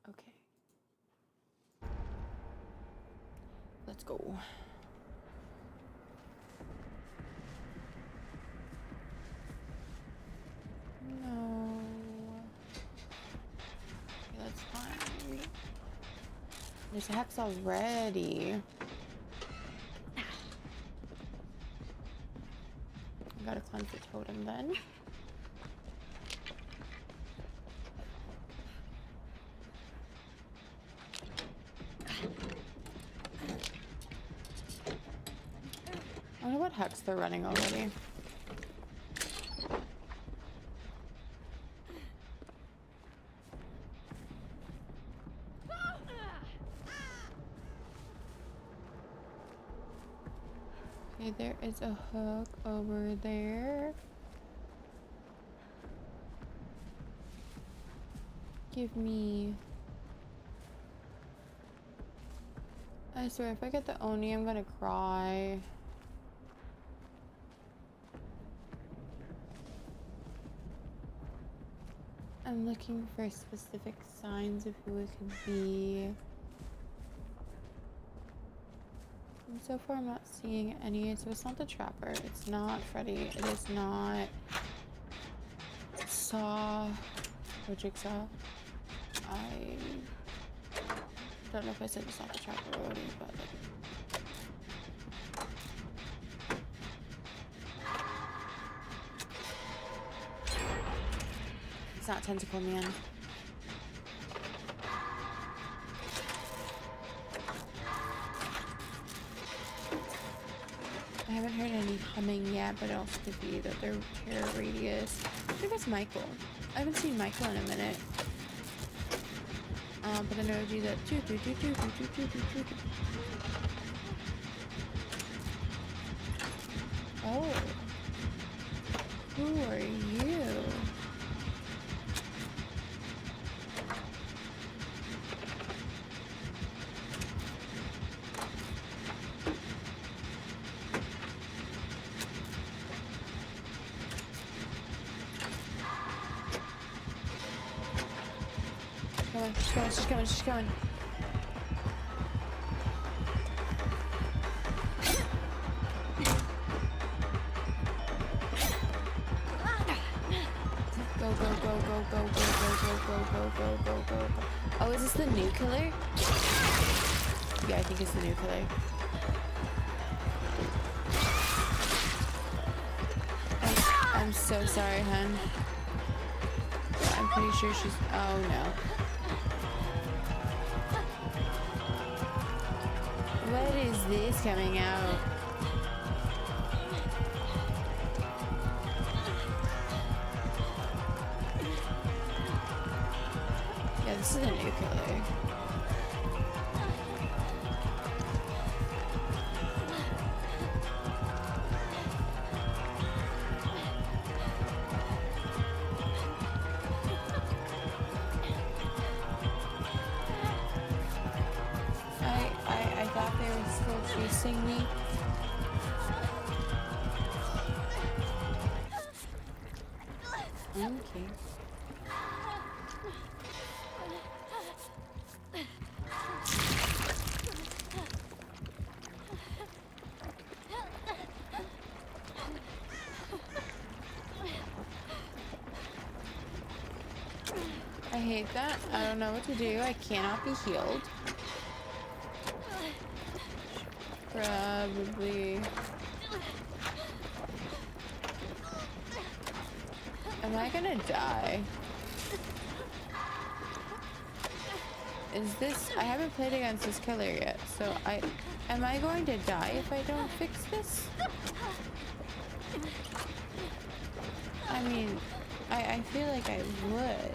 A: Okay. Let's go. No. Okay, that's fine. There's a hex already. I gotta cleanse the totem then. I wonder what hex they're running already. Okay, there is a hook over there. Give me... I swear, if I get the Oni, I'm gonna cry. I'm looking for specific signs of who it could be. And so far I'm not seeing any. So it's not the Trapper. It's not Freddy. It is not Saw or Jigsaw. I don't know if I said it's not the Trapper already, but it's not Tentacle Man. I haven't heard any humming yet, but it also could be that their terror radius. I think that's Michael. I haven't seen Michael in a minute. But I know I do that. Oh. Who are you? She's coming, she's coming. Go, go, go, go, go, go, go, go, go, go, go, go, go. Oh, is this the new killer? Yeah, I think it's the new killer. I'm so sorry, hun. I'm pretty sure she's... Oh, no. What is this coming out? Yeah, this is a new killer. I thought they were still chasing me. Okay. hate that. I don't know what to do. I cannot be healed. Probably. Am I gonna die? Is this... I haven't played against this killer yet, so am I going to die if I don't fix this? I mean, I feel like I would.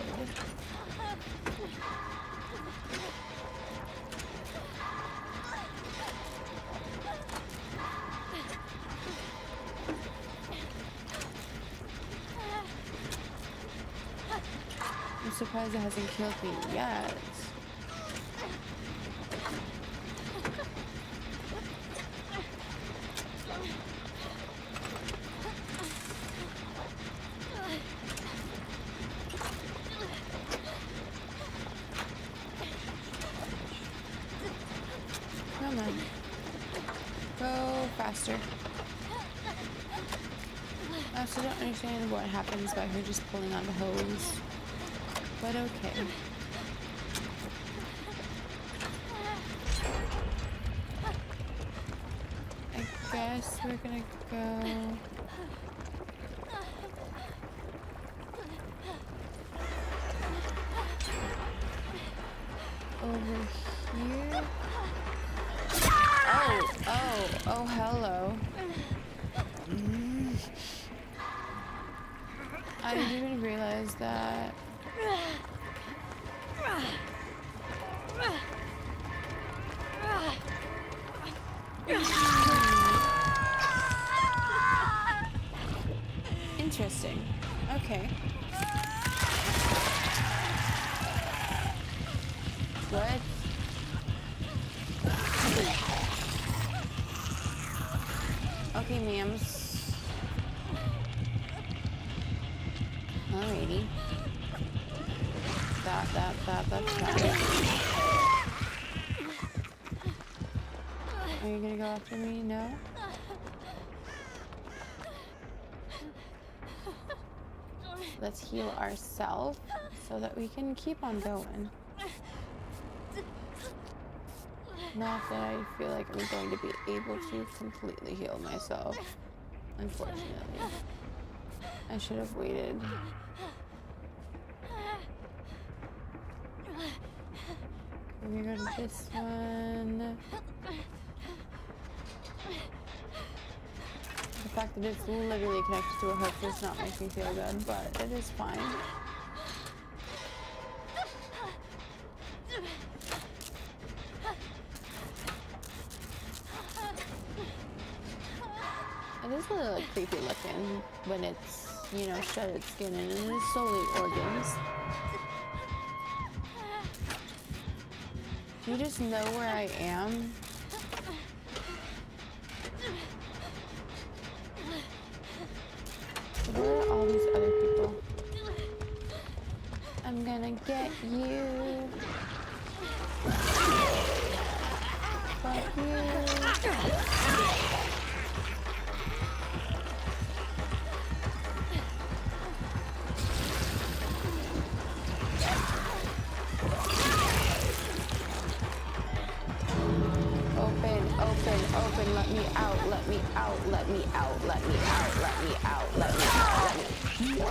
A: I'm surprised it hasn't killed me yet. Come on. Go faster. I also don't understand what happens by her just pulling on the hose. But okay. I guess we're gonna go... over here. Oh, hello. I didn't even realize that. Interesting. Okay. What? Okay, ma'ams. Alrighty. That's fine. Are you gonna go after me? No? Let's heal ourselves so that we can keep on going. Not that I feel like I'm going to be able to completely heal myself, unfortunately. I should have waited. We're gonna go to this one. The fact that it's literally connected to a hook does not make me feel good, but it is fine. It is a little like, creepy looking when it's, you know, shredded skin and it is solely organs. Do you just know where I am? Where are all these other people? I'm gonna get you. Fuck you. Open, let me out, let me out, let me out, let me out, let me out, let me out, let me... No!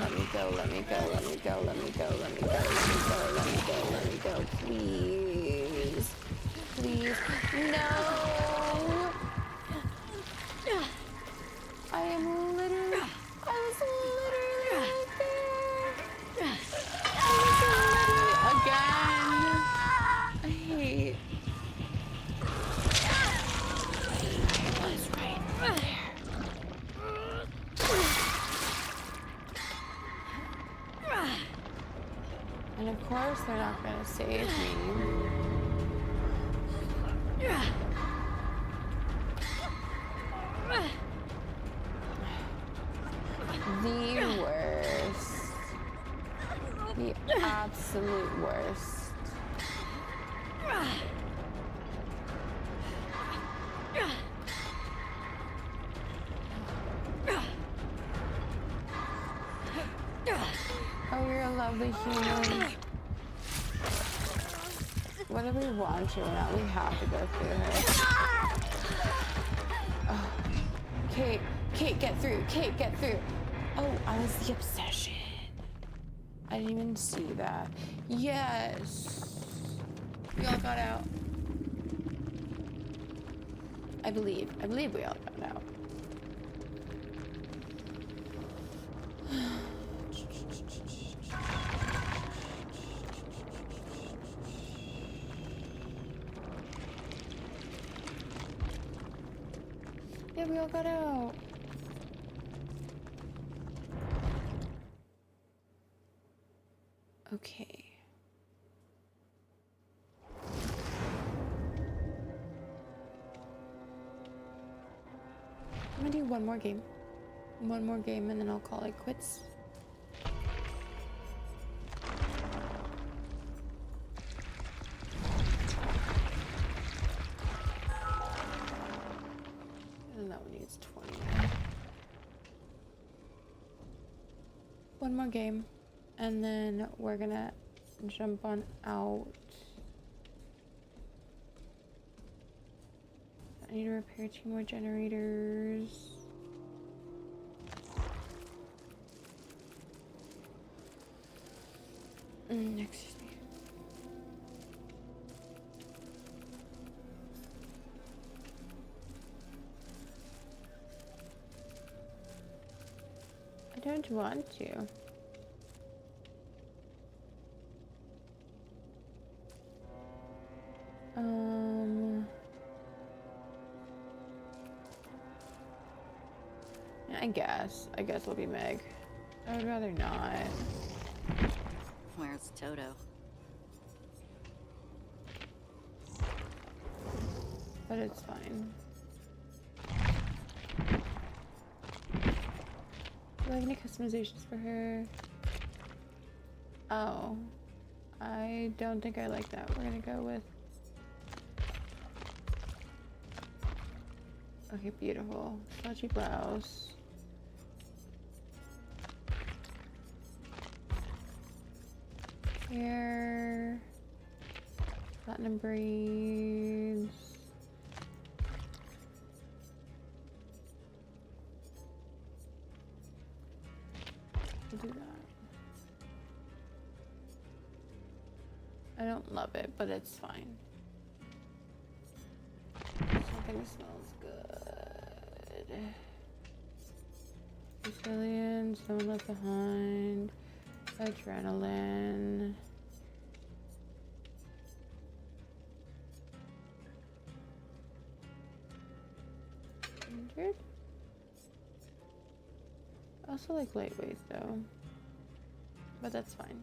A: Let me go, let me go, let me go, let me go, let me go, let me go, let me go, let me go, please. Please. No! I am literally... I was literally right there. I was literally again. I hate. I was right there. And of course, they're not gonna save me. The worst. The absolute worst. lovely human. Whether we want to or not, we have to go through her. Oh. Kate, Kate, get through. Kate, get through. Oh, I was the obsession. I didn't even see that. Yes. We all got out. I believe we all got out. Yeah, we all got out. Okay. I'm gonna do one more game. One more game and then I'll call it quits. And that one needs 20. One more game and then we're gonna jump on out. I need to repair 2 more generators. Excuse me. I don't want to. I guess it'll be Meg. I would rather not.
B: Where's Toto?
A: But it's fine. Do I have any customizations for her? Oh. I don't think I like that. We're gonna go with... Okay, beautiful. Slouchy blouse. Hair. Platinum braids. We'll do that. I don't love it, but it's fine. Something smells good. Resilience, someone left behind. Adrenaline. Injured? I also like lightweight though. But that's fine.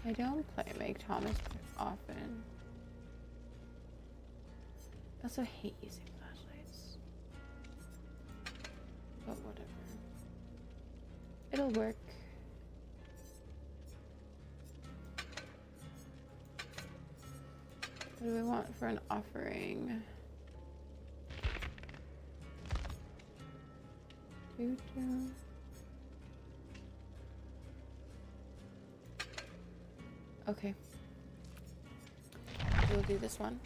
A: I don't play Meg Thomas often. I also hate using flashlights. But whatever. It'll work. What do we want for an offering? Okay. We'll do this one.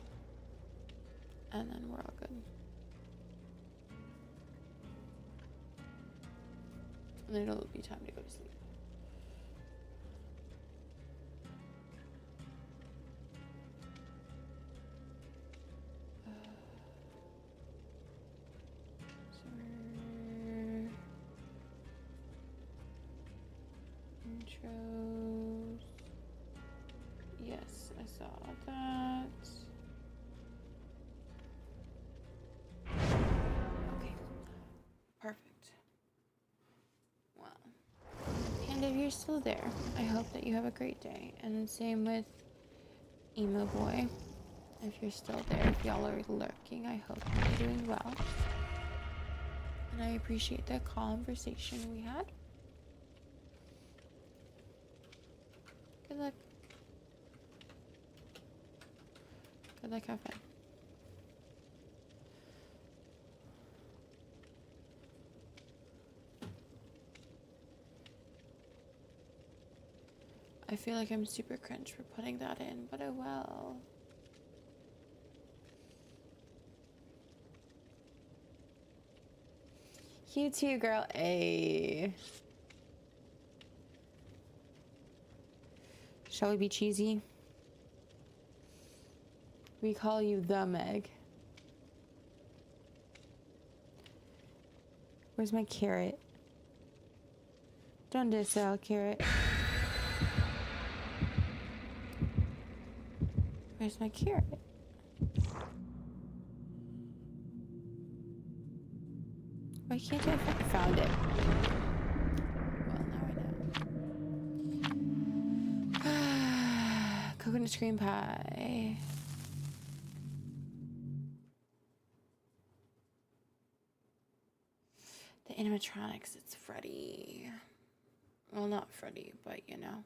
A: And then we're all good. And then it'll be time to go to sleep. Intros. Yes, I saw that. Okay. Perfect. Well, and if you're still there, I hope that you have a great day. And same with Emo Boy. If you're still there, if y'all are lurking, I hope you're doing well. And I appreciate the conversation we had. Good luck. Good luck, have fun. feel like I'm super cringe for putting that in, but oh well. You too, girl. Ay. Shall we be cheesy? We call you the Meg. Where's my carrot? ¿Dónde está el carrot? Where's my carrot? Why can't I found it? Well, now I know. Coconut cream pie. The animatronics, it's Freddy. Well, not Freddy, but you know.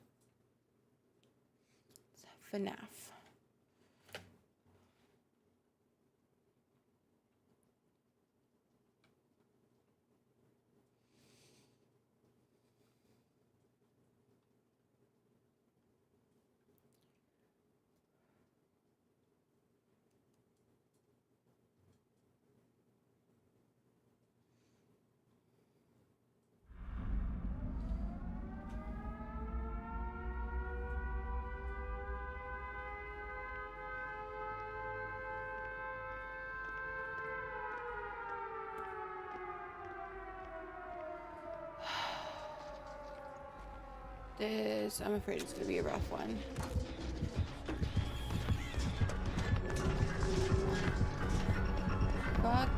A: It's FNAF. This, I'm afraid it's gonna be a rough one. Fuck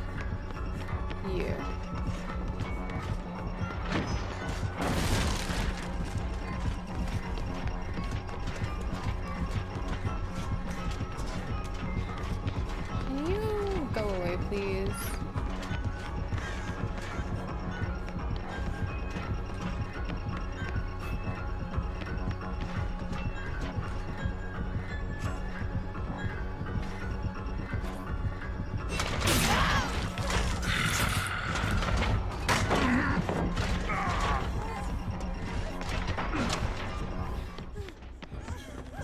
A: you. Can you go away, please?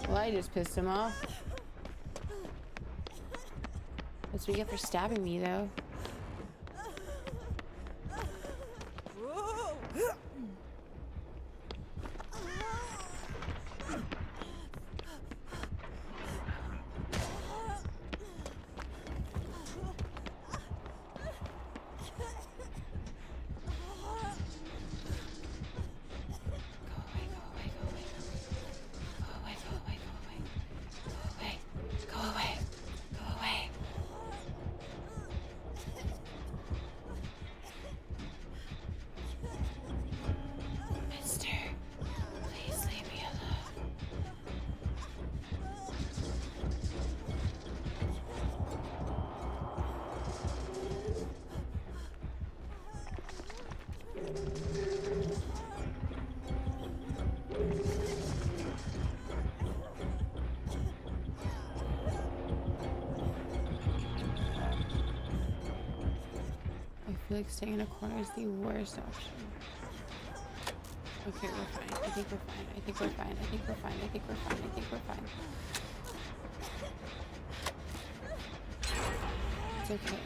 A: Well, I just pissed him off. That's what you get for stabbing me, though. I feel like staying in a corner is the worst option. Okay, we're fine. I think we're fine. I think we're fine. I think we're fine. I think we're fine. I think we're fine. It's okay.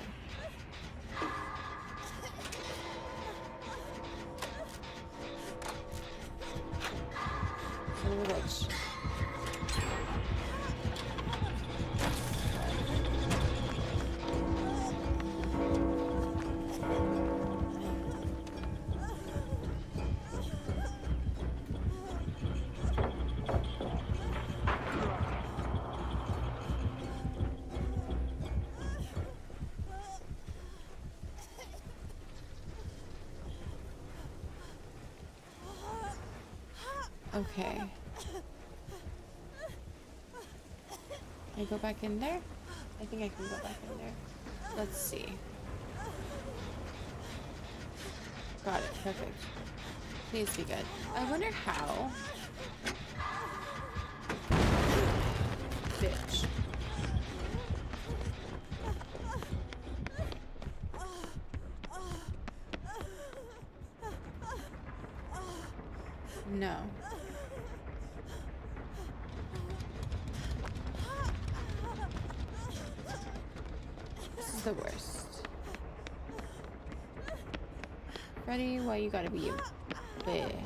A: Son of a bitch. Okay. Can I go back in there? I think I can go back in there. Let's see. Got it. Perfect. Please be good. I wonder how. Bitch. No. the worst. Freddy, why you gotta be big?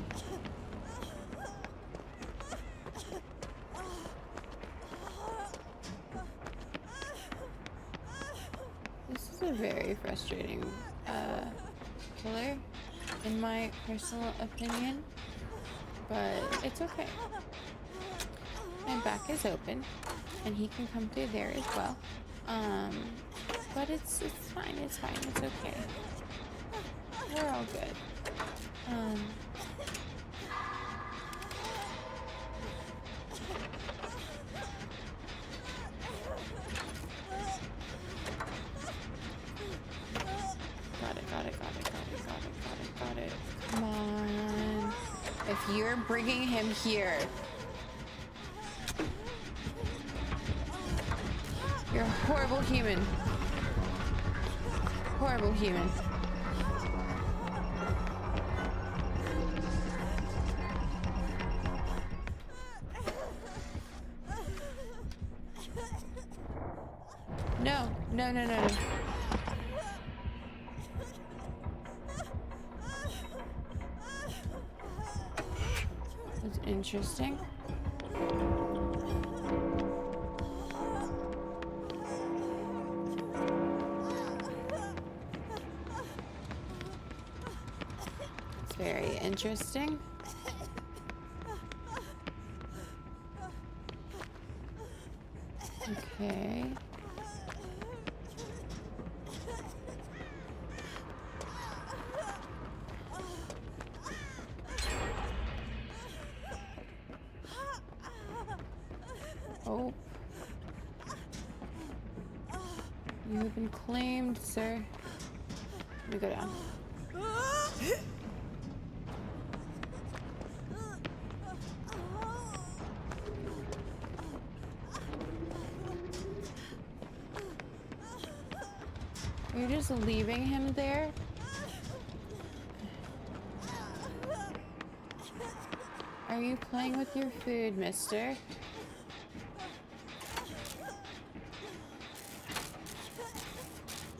A: This is a very frustrating killer, in my personal opinion, but it's okay. My back is open, and he can come through there as well. But it's fine. It's fine. It's okay. We're all good. Got it. Come on. If you're bringing him here, you're a horrible human. Horrible human. No. That's interesting. It's very interesting. Okay. Oh. You have been claimed, sir. Let me go down. Are you just leaving him there? Are you playing with your food, mister?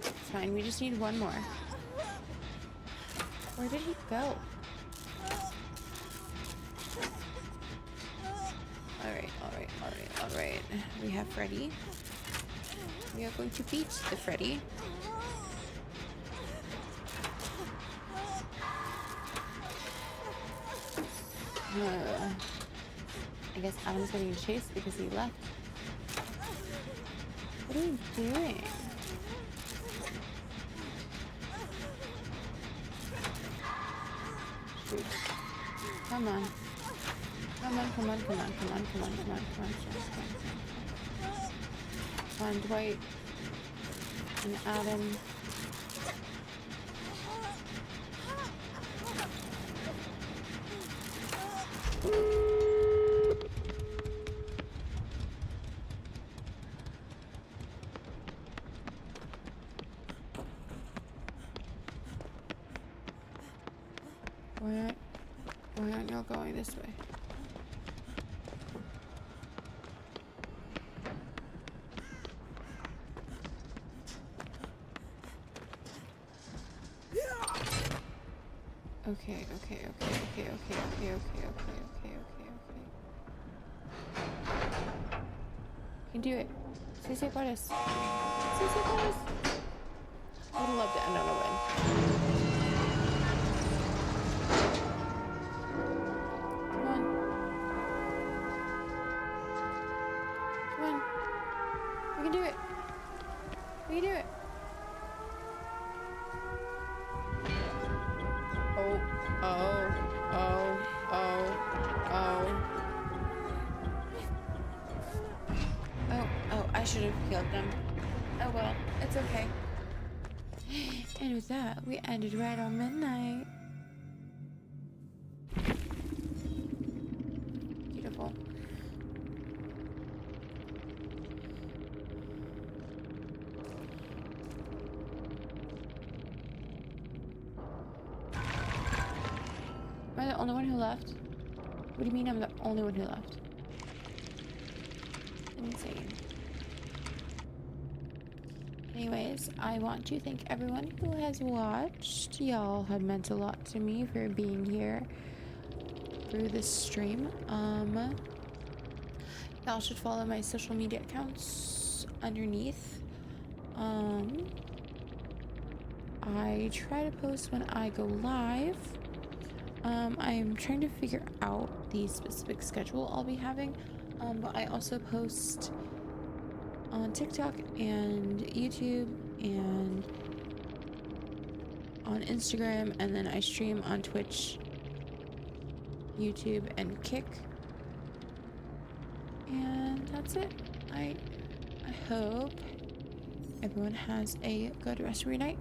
A: It's fine, we just need one more. Where did he go? Alright. We have Freddy. We are going to beat the Freddy. I guess Adam's getting chased because he left. What are you doing? Shoot. Come on, Dwight and Adam. Why aren't y'all going this way? Okay. You can do it. CC Cordes. I would love to end on a win. Come on. We can do it. I should have killed them. Oh well, it's okay. And with that, we ended right on midnight. Beautiful. Am I the only one who left? What do you mean I'm the only one who left? Insane. Anyways, I want to thank everyone who has watched. Y'all have meant a lot to me for being here through this stream. Y'all should follow my social media accounts underneath. I try to post when I go live. I'm trying to figure out the specific schedule I'll be having. But I also post on TikTok and YouTube and on Instagram, and then I stream on Twitch, YouTube, and Kick. And that's it. I hope everyone has a good rest of your night.